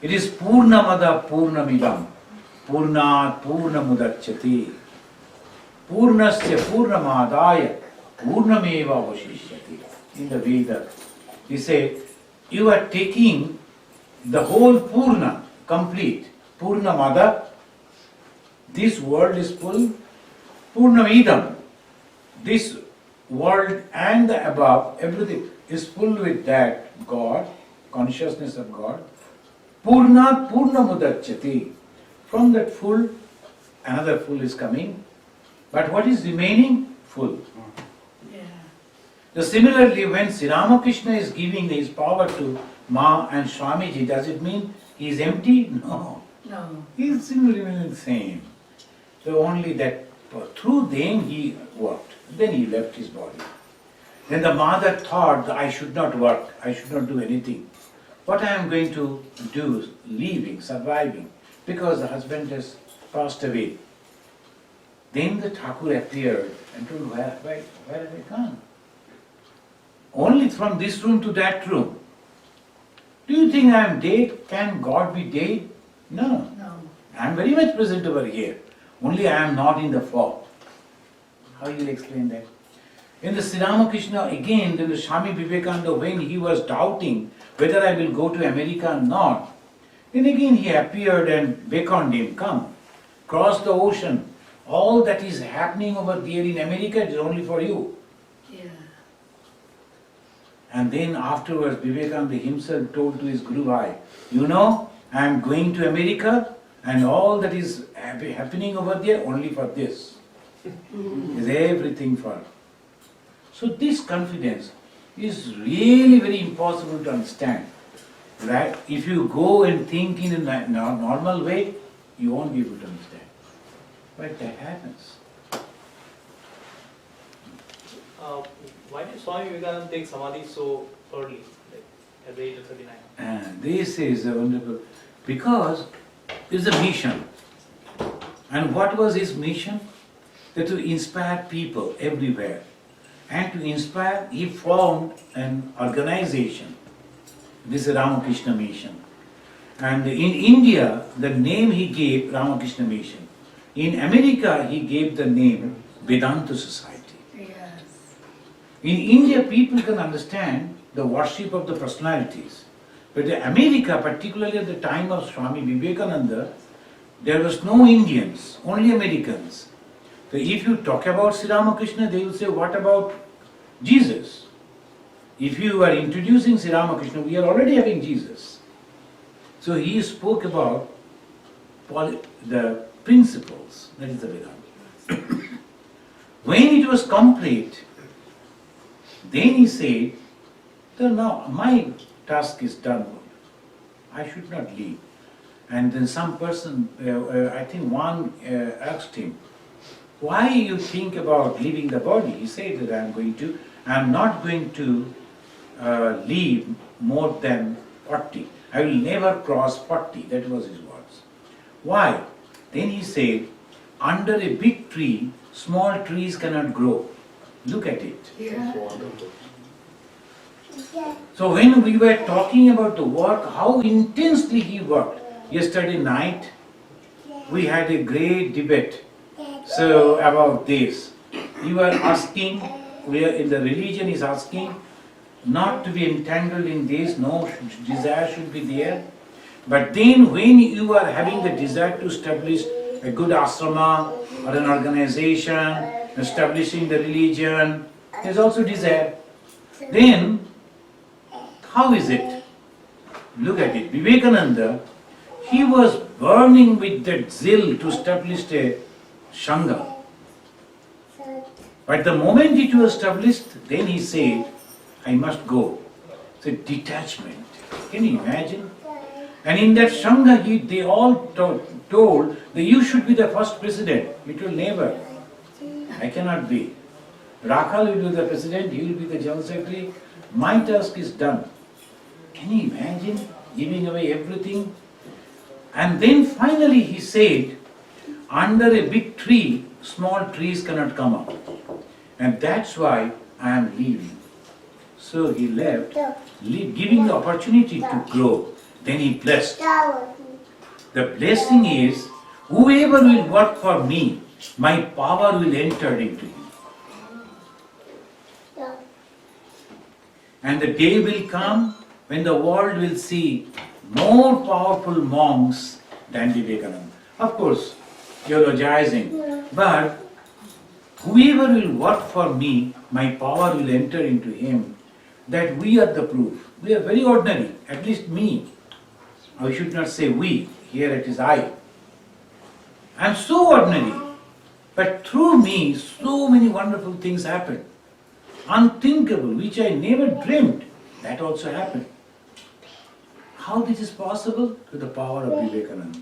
Speaker 1: it is Purnamada Purnamidam, Purnat Purnamudachyati, Purnasya Purnamadaya, Purnameva Vashishyati. In the Veda, he said, you are taking the whole Purna, complete. Purnamada, this world is full. Purnamidam, this world and the above, everything is full with that God, consciousness of God. Purnat Purnamudachyati. From that full, another full is coming. But what is remaining? Full. So similarly, when Sri Ramakrishna is giving his power to Ma and Swamiji, does it mean he is empty? No.
Speaker 2: No.
Speaker 1: He is simply the same. So only that through them he worked. Then he left his body. Then the mother thought that I should not work, I should not do anything. What I am going to do, living, surviving, because the husband has passed away. Then the Thakur appeared and told, where have I gone? Only from this room to that room. Do you think I am dead? Can God be dead? No.
Speaker 2: No.
Speaker 1: I am very much present over here. Only I am not in the form. How you explain that? In the Sri Ramakrishna, again, there was Swami Vivekananda, when he was doubting whether I will go to America or not, then again he appeared and beckoned him, come, cross the ocean. All that is happening over there in America is only for you.
Speaker 2: Yeah.
Speaker 1: And then afterwards, Vivekananda himself told to his Guru Bhai, you know, I am going to America and all that is happening over there only for this. Is everything for. So this confidence is really very impossible to understand. Right? If you go and think in a normal way, you won't be able to understand. But that happens.
Speaker 4: Why did Swami Vivekananda take Samadhi so early, like at the age of 39?
Speaker 1: And this is a wonderful, because it's a mission. And what was his mission? That to inspire people everywhere. And to inspire, he formed an organization. This is Ramakrishna Mission. And in India, the name he gave Ramakrishna Mission. In America, he gave the name Vedanta Society.
Speaker 2: Yes.
Speaker 1: In India, people can understand the worship of the personalities. But in America, particularly at the time of Swami Vivekananda, there was no Indians, only Americans. So if you talk about Sri Ramakrishna, they will say, what about Jesus? If you are introducing Sri Ramakrishna, we are already having Jesus. So he spoke about the principles, that is the Vedanta. When it was complete, then he said, so now my task is done. I should not leave. And then some person, I think one asked him, why you think about leaving the body? He said that I am not going to leave more than 40. I will never cross 40. That was his words. Why? Then he said, under a big tree, small trees cannot grow. Look at it.
Speaker 2: Yeah.
Speaker 1: So when we were talking about the work, how intensely he worked. Yesterday night, we had a great debate. So about this, you are asking, we are in the religion is asking not to be entangled in this, no desire should be there. But then when you are having the desire to establish a good asrama or an organization, establishing the religion, there's also desire. Then, how is it? Look at it. Vivekananda, he was burning with that zeal to establish a Sangha. But the moment it was established, then he said, I must go. It's a detachment. Can you imagine? And in that Sangha, they all told that you should be the first president. It will never. I cannot be. Rakhal will be the president, he will be the general secretary. My task is done. Can you imagine giving away everything? And then finally he said, under a big tree, small trees cannot come up. And that's why I am leaving. So he left, giving the opportunity to grow. Then he blessed. The blessing is, whoever will work for me, my power will enter into him. And the day will come when the world will see more powerful monks than Vivekananda. Of course, theologizing, but whoever will work for me, my power will enter into him. That we are the proof. We are very ordinary, at least me. I should not say we, here it is I. I am so ordinary, but through me so many wonderful things happen. Unthinkable, which I never dreamed, that also happened. How this is possible? Through the power of Vivekananda.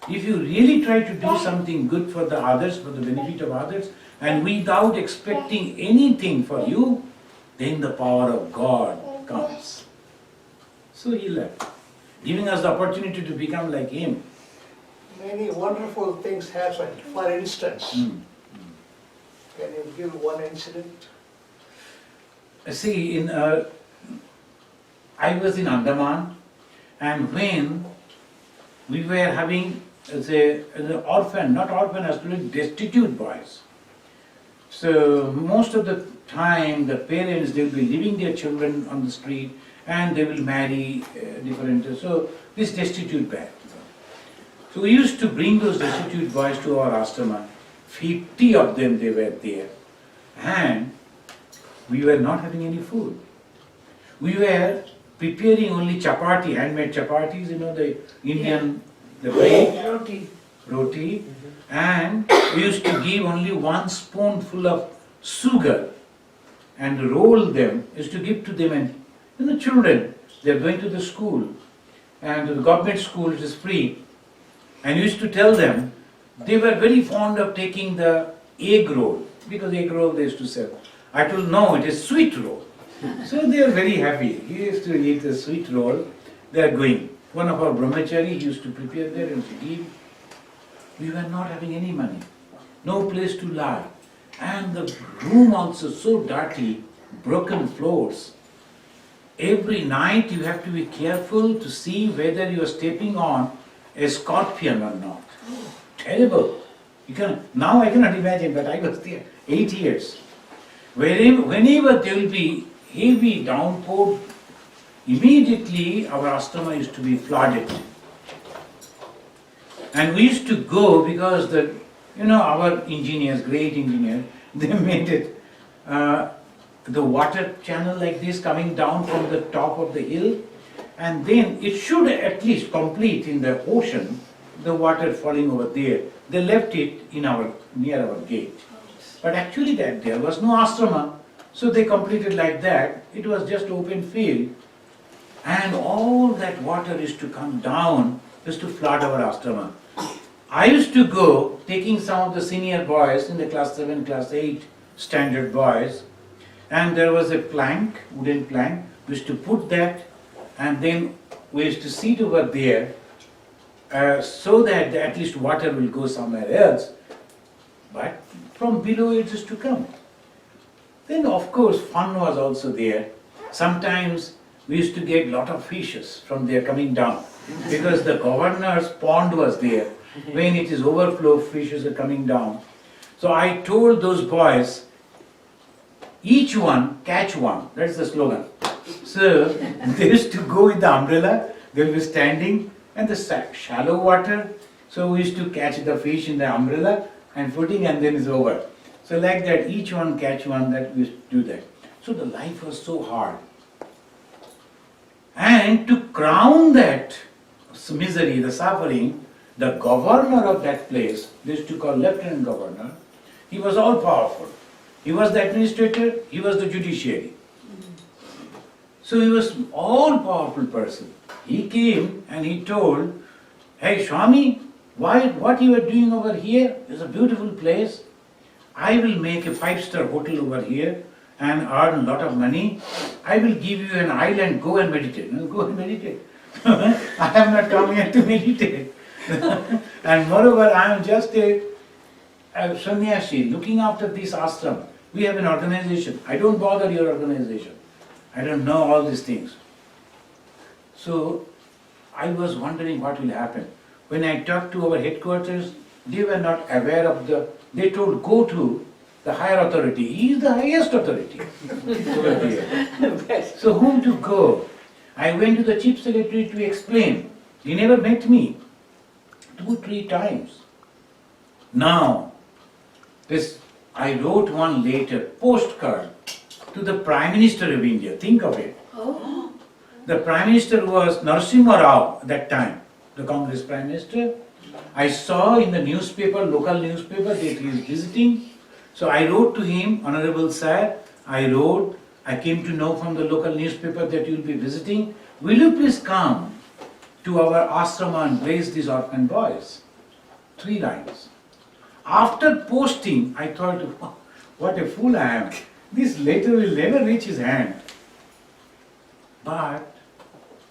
Speaker 1: If you really try to do something good for the others, for the benefit of others, and without expecting anything for you, then the power of God comes. So he left, giving us the opportunity to become like him.
Speaker 3: Many wonderful things happen. For instance, can you give one incident?
Speaker 1: See, I was in Andaman, and when we were having an orphan, not orphan, actually destitute boys. So most of the time the parents, they will be leaving their children on the street and they will marry different, so this destitute boy. So we used to bring those destitute boys to our ashrama. 50 of them they were there, and we were not having any food. We were preparing only chapati, handmade chapatis, the Indian, the bread, roti, and we used to give only 1 spoonful of sugar and roll them, used to give to them, and the children, they are going to the school, and the government school, it is free, and we used to tell them, they were very fond of taking the egg roll, because egg roll they used to sell. I told, no, it is sweet roll. So they are very happy. He used to eat the sweet roll, they are going. One of our brahmachari used to prepare there and to give. We were not having any money, no place to lie. And the room also so dirty, broken floors. Every night you have to be careful to see whether you are stepping on a scorpion or not. Terrible. Now I cannot imagine, but I was there 8 years. Whenever there will be heavy downpour, immediately our ashrama used to be flooded. And we used to go because our engineers, great engineers, they made it, the water channel like this coming down from the top of the hill, and then it should at least complete in the ocean, the water falling over there. They left it near our gate. But actually there was no ashrama, so they completed like that. It was just open field, and all that water used to come down, used to flood our ashrama. I used to go, taking some of the senior boys in the class 7, class 8 standard boys, and there was a plank, wooden plank, we used to put that, and then we used to sit over there, so that at least water will go somewhere else, but from below it used to come. Then of course fun was also there. Sometimes we used to get lot of fishes from there coming down, because the governor's pond was there. When it is overflow, fishes are coming down. So I told those boys, each one catch one, that's the slogan. So they used to go with the umbrella, they will be standing, and the shallow water, so we used to catch the fish in the umbrella and putting, and then it's over. So like that, each one catch one, that we used to do that. So the life was so hard. And to crown that misery, the suffering, the governor of that place, they used to call lieutenant governor, he was all powerful. He was the administrator, he was the judiciary. So he was all powerful person. He came and he told, hey Swami, what you are doing over here is a beautiful place. I will make a 5-star hotel over here and earn a lot of money. I will give you an island, go and meditate. No, go and meditate. I am not come here to meditate. And moreover, I am just a sannyasi looking after this ashram. We have an organization. I don't bother your organization. I don't know all these things. So I was wondering what will happen. When I talked to our headquarters, they were not aware of they told go to the higher authority. He is the highest authority over there. So whom to go? I went to the chief secretary to explain. He never met me. 2-3 times. Now, I wrote one letter, postcard, to the Prime Minister of India. Think of it.
Speaker 2: Oh.
Speaker 1: The Prime Minister was Narasimha Rao at that time, the Congress Prime Minister. I saw in the newspaper, local newspaper, that he is visiting. So I wrote to him, Honorable Sir, I came to know from the local newspaper that you will be visiting. Will you please come to our ashrama and raise these orphan boys? 3 lines. After posting, I thought, oh, what a fool I am. This letter will never reach his hand. But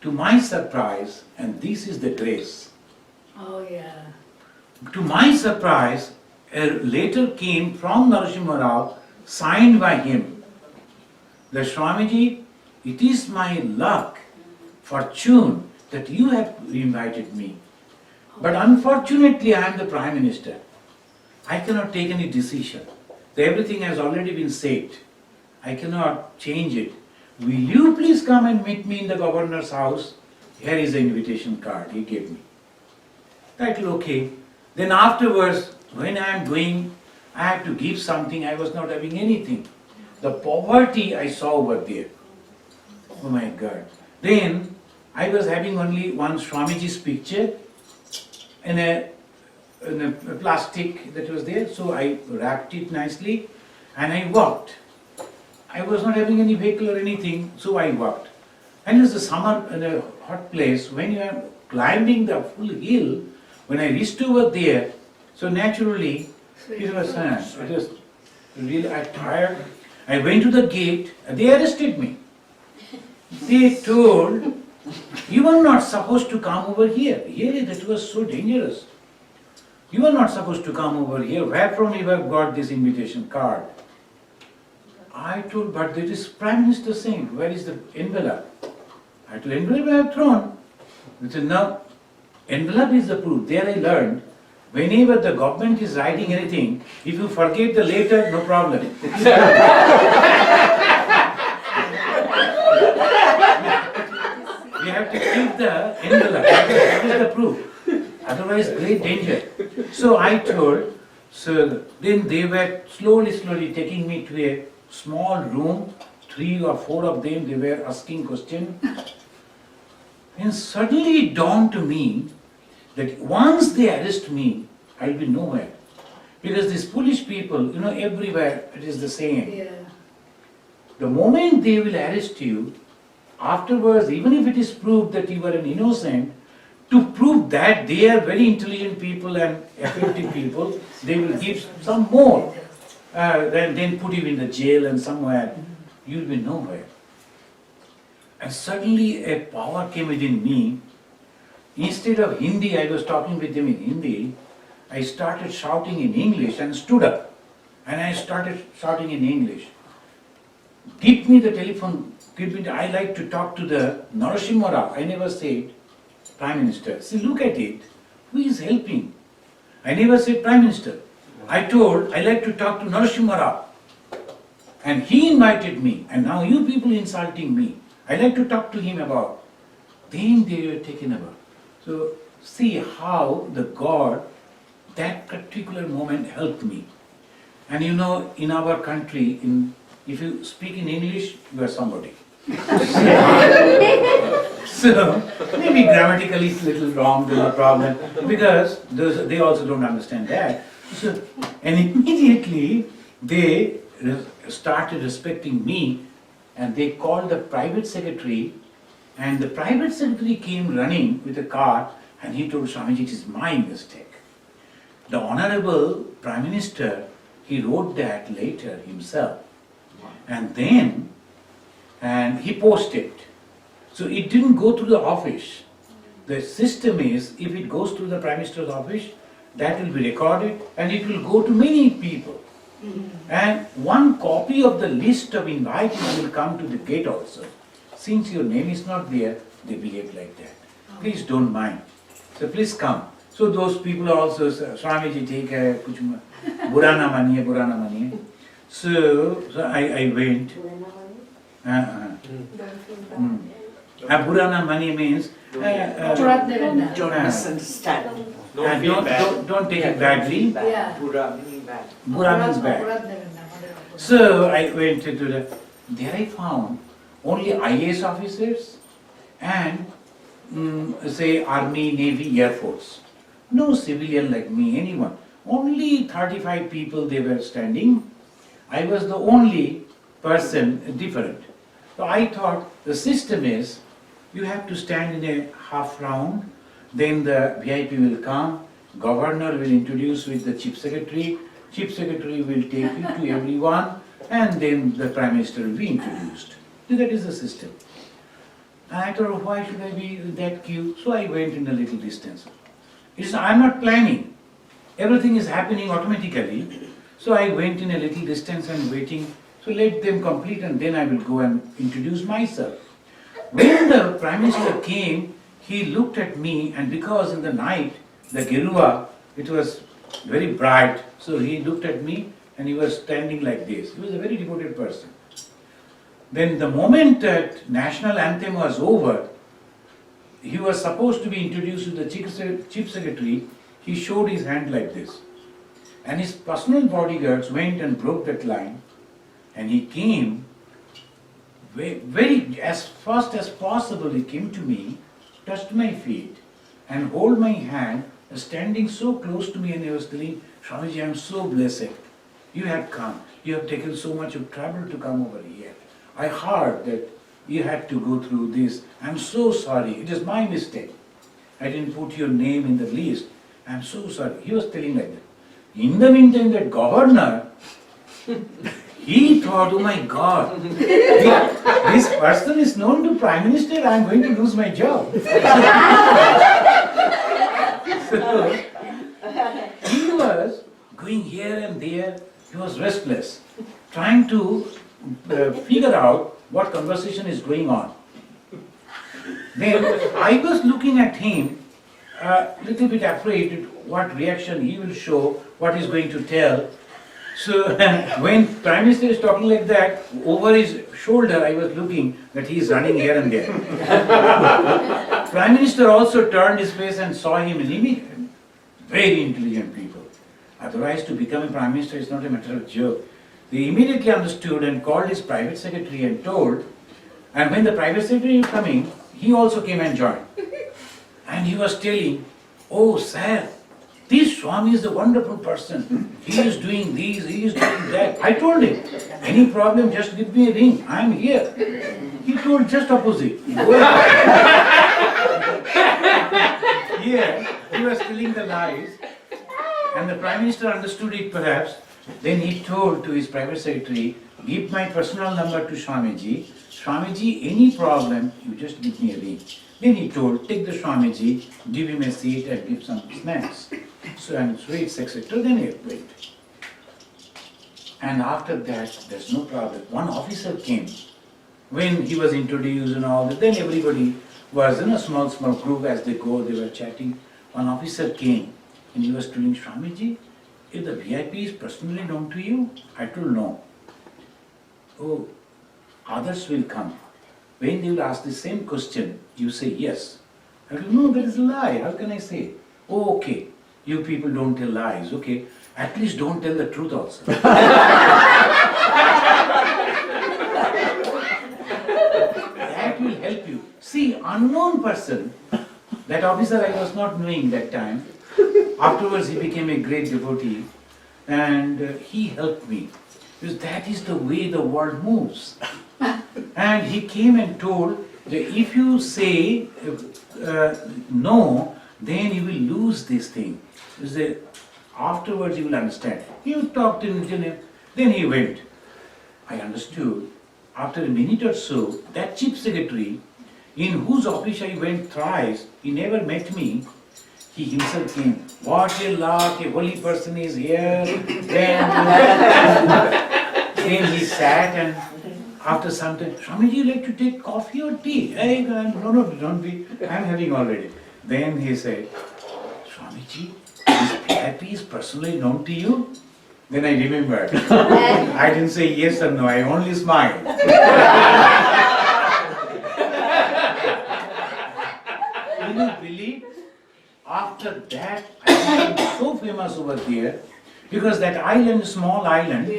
Speaker 1: to my surprise, and this is the grace,
Speaker 2: Oh yeah.
Speaker 1: to my surprise, a letter came from Narasimha Rao, signed by him. The Swamiji, it is my luck, fortune, that you have invited me. But unfortunately, I am the Prime Minister. I cannot take any decision. Everything has already been said. I cannot change it. Will you please come and meet me in the governor's house? Here is the invitation card he gave me. I said, okay. Then afterwards, when I am going, I have to give something. I was not having anything. The poverty I saw over there. Oh my God. Then I was having only one Swamiji's picture in a plastic that was there. So I wrapped it nicely and I walked. I was not having any vehicle or anything, so I walked. And it was a summer in a hot place. When you are climbing the full hill, when I reached over there, so naturally it was sand. It was really tired. I went to the gate and they arrested me. They told, you are not supposed to come over here. Really, that was so dangerous. You are not supposed to come over here. Where from you have got this invitation card? I told, but there is Prime Minister saying, where is the envelope? I told, envelope I have thrown. They said, no, envelope is the proof. There I learned, whenever the government is writing anything, if you forget the letter, no problem. You have to keep the envelope. That is the proof. Otherwise, great danger. So I told, so then they were slowly taking me to a small room, 3 or 4 of them, they were asking questions. And suddenly it dawned to me that once they arrest me, I will be nowhere. Because these foolish people, everywhere it is the same.
Speaker 2: Yeah.
Speaker 1: The moment they will arrest you, afterwards, even if it is proved that you are an innocent, to prove that they are very intelligent people and effective people, they will give some more. Then put you in the jail and somewhere, you will be nowhere. And suddenly a power came within me. Instead of Hindi, I was talking with them in Hindi. I started shouting in English and stood up. And I started shouting in English. Give me the telephone. I like to talk to the Narasimha Rao. I never said Prime Minister. See, look at it. Who is helping? I never said Prime Minister. I told, I like to talk to Narasimha Rao. And he invited me. And now you people insulting me. I like to talk to him about. Then they were taken about. So see how the God, that particular moment helped me. And in our country, if you speak in English, you are somebody. So maybe grammatically it's a little wrong, there's a problem, because they also don't understand that. So, and immediately they started respecting me, and they called the private secretary, and the private secretary came running with a car, and he told Swamiji, it is my mistake. The Honorable Prime Minister, he wrote that later himself, and then he posted. So it didn't go to the office. The system is, if it goes to the Prime Minister's office, that will be recorded and it will go to many people. And one copy of the list of invitees will come to the gate also. Since your name is not there, they behave like that. Please don't mind. So please come. So those people also say, Swamiji, take a kuch bura na maniye. So I went. Bura na maniye means
Speaker 2: Don't misunderstand.
Speaker 1: don't take it badly.
Speaker 2: Bad.
Speaker 3: Pura meaning bad.
Speaker 1: Bura means bad. So I went to there I found only IAS officers and say Army, Navy, Air Force. No civilian like me, anyone. Only 35 people they were standing. I was the only person different. So I thought the system is you have to stand in a half round, then the VIP will come, governor will introduce with the chief secretary will take you to everyone, and then the prime minister will be introduced. So that is the system. And I thought, why should I be in that queue? So I went in a little distance. I'm not planning. Everything is happening automatically. So I went in a little distance and waiting. So let them complete and then I will go and introduce myself. When the Prime Minister came, he looked at me, and because in the night, the Gerua, it was very bright, so he looked at me and he was standing like this. He was a very devoted person. Then the moment that national anthem was over, he was supposed to be introduced to the chief secretary. He showed his hand like this. And his personal bodyguards went and broke that line, and he came very as fast as possible. He came to me, touched my feet, and hold my hand, standing so close to me, and he was telling, Swamiji, I am so blessed. You have come. You have taken so much of trouble to come over here. I heard that you had to go through this. I am so sorry. It is my mistake. I didn't put your name in the list. I am so sorry. He was telling like that. In the meantime, that governor, he thought, oh my God, this person is known to Prime Minister, I am going to lose my job. So, he was going here and there, he was restless, trying to figure out what conversation is going on. Then I was looking at him, a little bit afraid what reaction he will show, what he's going to tell. So when Prime Minister is talking like that, over his shoulder I was looking that he is running here and there. Prime Minister also turned his face and saw him immediately. Very intelligent people. Otherwise to become a Prime Minister is not a matter of joke. They immediately understood and called his private secretary and told, and when the private secretary was coming, he also came and joined. And he was telling, oh sir, this Swami is a wonderful person. He is doing this, he is doing that. I told him, any problem, just give me a ring. I am here. He told just opposite. Here, he was telling the lies. And the Prime Minister understood it perhaps. Then he told to his private secretary, give my personal number to Swamiji. Swamiji, any problem, you just give me a ring. Then he told, take the Swamiji, give him a seat and give some snacks. So and sweets, etc. Then he went. And after that, there's no problem. One officer came. When he was introduced and all that, then everybody was in a small group. As they go, they were chatting. One officer came and he was telling, Swamiji, if the VIP is personally known to you, I told no. Oh, others will come. When they will ask the same question, you say yes. I told, no, that is a lie. How can I say? Oh, okay. You people don't tell lies, okay? At least don't tell the truth also. That that will help you. See, unknown person, that officer I was not knowing that time. Afterwards he became a great devotee and he helped me. Because that is the way the world moves. And he came and told that if you say no, then you will lose this thing. He said, afterwards you will understand. He talked in Geneva, then he went. I understood. After a minute or so, that chief secretary, in whose office I went thrice, he never met me. He himself came. What a luck, a holy person is here. Then he sat and after some time, Swamiji, you like to take coffee or tea? No, don't be. I am having already. Then he said, Swamiji, this VIP is personally known to you? Then I remembered. I didn't say yes or no, I only smiled. Will you believe? After that, I became so famous over there because that island, small island,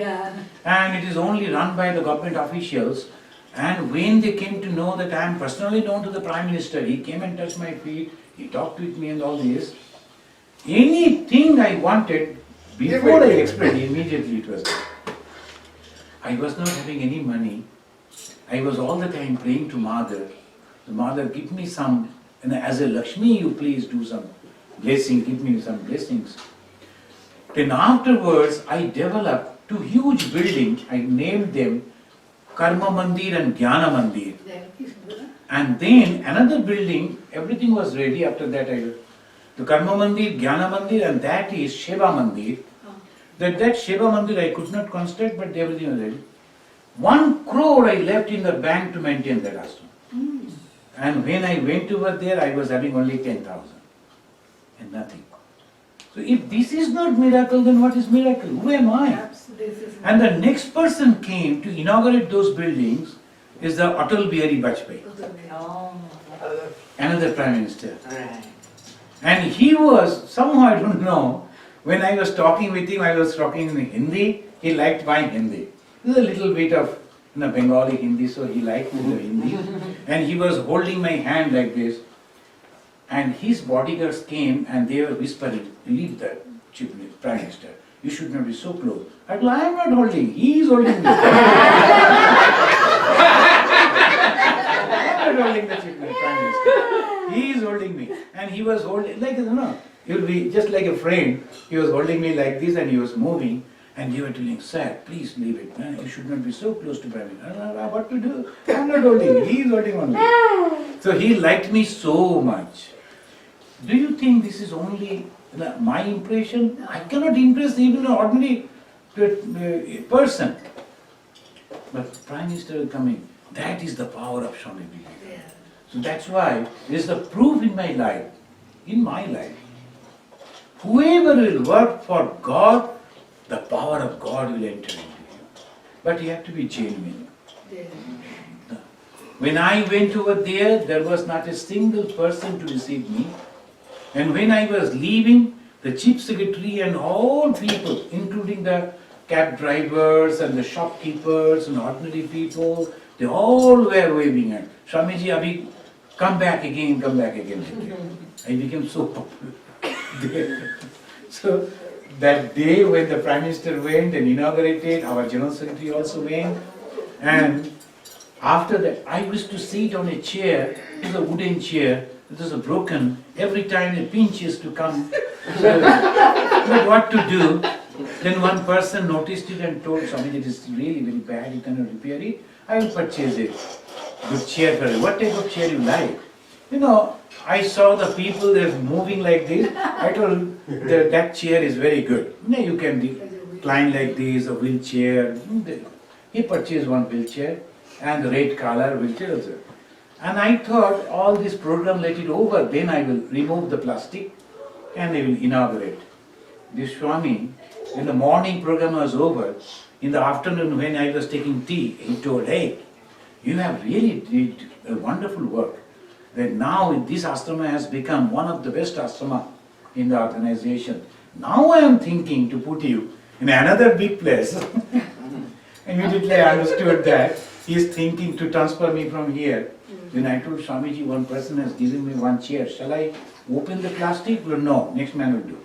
Speaker 1: and it is only run by the government officials. And when they came to know that I am personally known to the Prime Minister, he came and touched my feet, he talked with me and all this. Anything I wanted, before I expressed, immediately it was there. I was not having any money. I was all the time praying to Mother. The Mother, give me some, and as a Lakshmi, you please do some blessing, give me some blessings. Then afterwards, I developed two huge buildings. I named them Karma Mandir and Jnana Mandir. And then another building, everything was ready. After that, the Karma Mandir, Jnana Mandir, and that is Shiva Mandir. That Shiva Mandir I could not construct, but everything was ready. 1 crore I left in the bank to maintain that ashram. And when I went over there, I was having only 10,000 and nothing. So if this is not miracle, then what is miracle? Who am I? And the next person came to inaugurate those buildings is the Atal Bihari Vajpayee, another Prime Minister. And he was, somehow I don't know, when I was talking with him, I was talking in Hindi, he liked my Hindi. There's a little bit of Bengali Hindi, so he liked the Hindi. And he was holding my hand like this. And his bodyguards came and they were whispering, leave the Chief Prime Minister. You should not be so close. I told, I am not holding, he is holding me. I am not holding the Chief Prime Minister. He is holding me. And he was holding, like, he will be just like a friend. He was holding me like this and he was moving. And they were telling, sir, please leave it. You should not be so close to Prime Minister. I don't know what to do. I am not holding, he is holding only. So he liked me so much. Do you think this is only my impression? I cannot impress even an ordinary person. But Prime Minister coming, that is the power of Swami Vivekananda. So that's why there is the proof in my life. Whoever will work for God, the power of God will enter into you. But you have to be genuine. When I went over there, there was not a single person to receive me. And when I was leaving, the chief secretary and all people, including the cab drivers and the shopkeepers and ordinary people, they all were waving at Swamiji, Abhi, come back again. I became so popular. So that day when the Prime Minister went and inaugurated, our General Secretary also went. And after that, I used to sit on a chair, it was a wooden chair, it was broken. Every time a pinch used to come, but what to do? Then one person noticed it and told Swami, it is really very bad, you cannot repair it. I will purchase it. Good chair for you. What type of chair you like? I saw the people, they're moving like this. I told that chair is very good. You can recline like this, a wheelchair. He purchased one wheelchair and the red color wheelchair also. And I thought all this program, let it over, then I will remove the plastic and I will inaugurate. This Swami, when the morning program was over, in the afternoon when I was taking tea, he told, hey, you have really did a wonderful work. That now this ashrama has become one of the best ashrama in the organization. Now I am thinking to put you in another big place. Immediately I understood that He's thinking to transfer me from here. Then I told Swamiji, one person has given me one chair. Shall I open the plastic? Well, no, next man will do.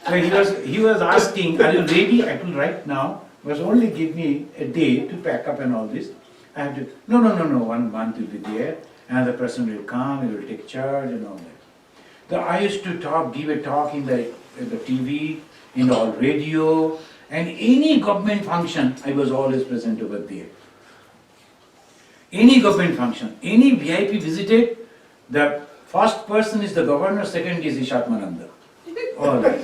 Speaker 1: So he was asking, are you ready? I told right now, was only give me a day to pack up and all this. I have to, no, 1 month will be there, another person will come, he will take charge and all that. So I used to give a talk in the TV, in the radio, and any government function, I was always present over there. Any government function, any VIP visited, the first person is the governor, second is Ishatmananda. All that.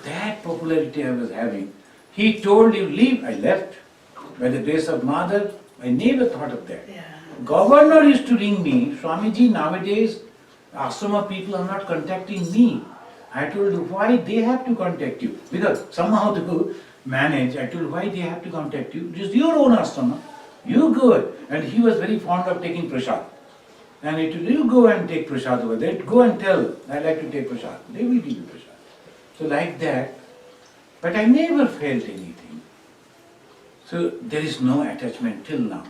Speaker 1: That popularity I was having. He told you leave, I left. By the grace of Mother, I never thought of that.
Speaker 2: Yeah.
Speaker 1: Governor used to ring me, Swamiji, nowadays ashrama people are not contacting me. I told you why they have to contact you. Because somehow to manage, I told why they have to contact you. Just your own ashrama. You go it. And he was very fond of taking prasad. And he told you go and take prasad over there. Go and tell, I like to take prasad. They will give you prasad. So like that. But I never felt anything. So there is no attachment till now.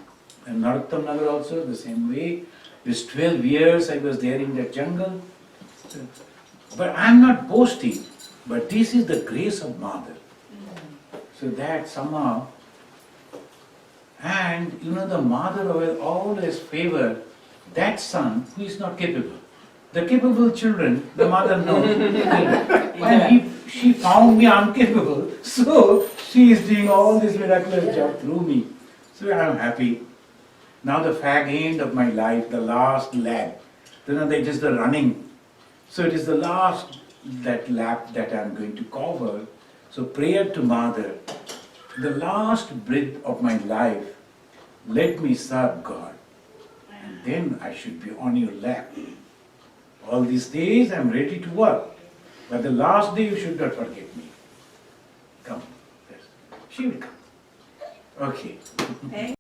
Speaker 1: And Narottam Nagar also the same way. This 12 years I was there in that jungle. But I am not boasting. But this is the grace of Mother. So that somehow, and the Mother will always favor that son who is not capable. The capable children, the mother knows. And she found me incapable, so she is doing all this miraculous job through me. So I am happy. Now the fag end of my life, the last lap. It is the running. So it is the last lap that I am going to cover. So prayer to Mother, the last breath of my life, let me serve God. And then I should be on your lap. All these days I am ready to work. But the last day you should not forget me. Come. She will come. Okay.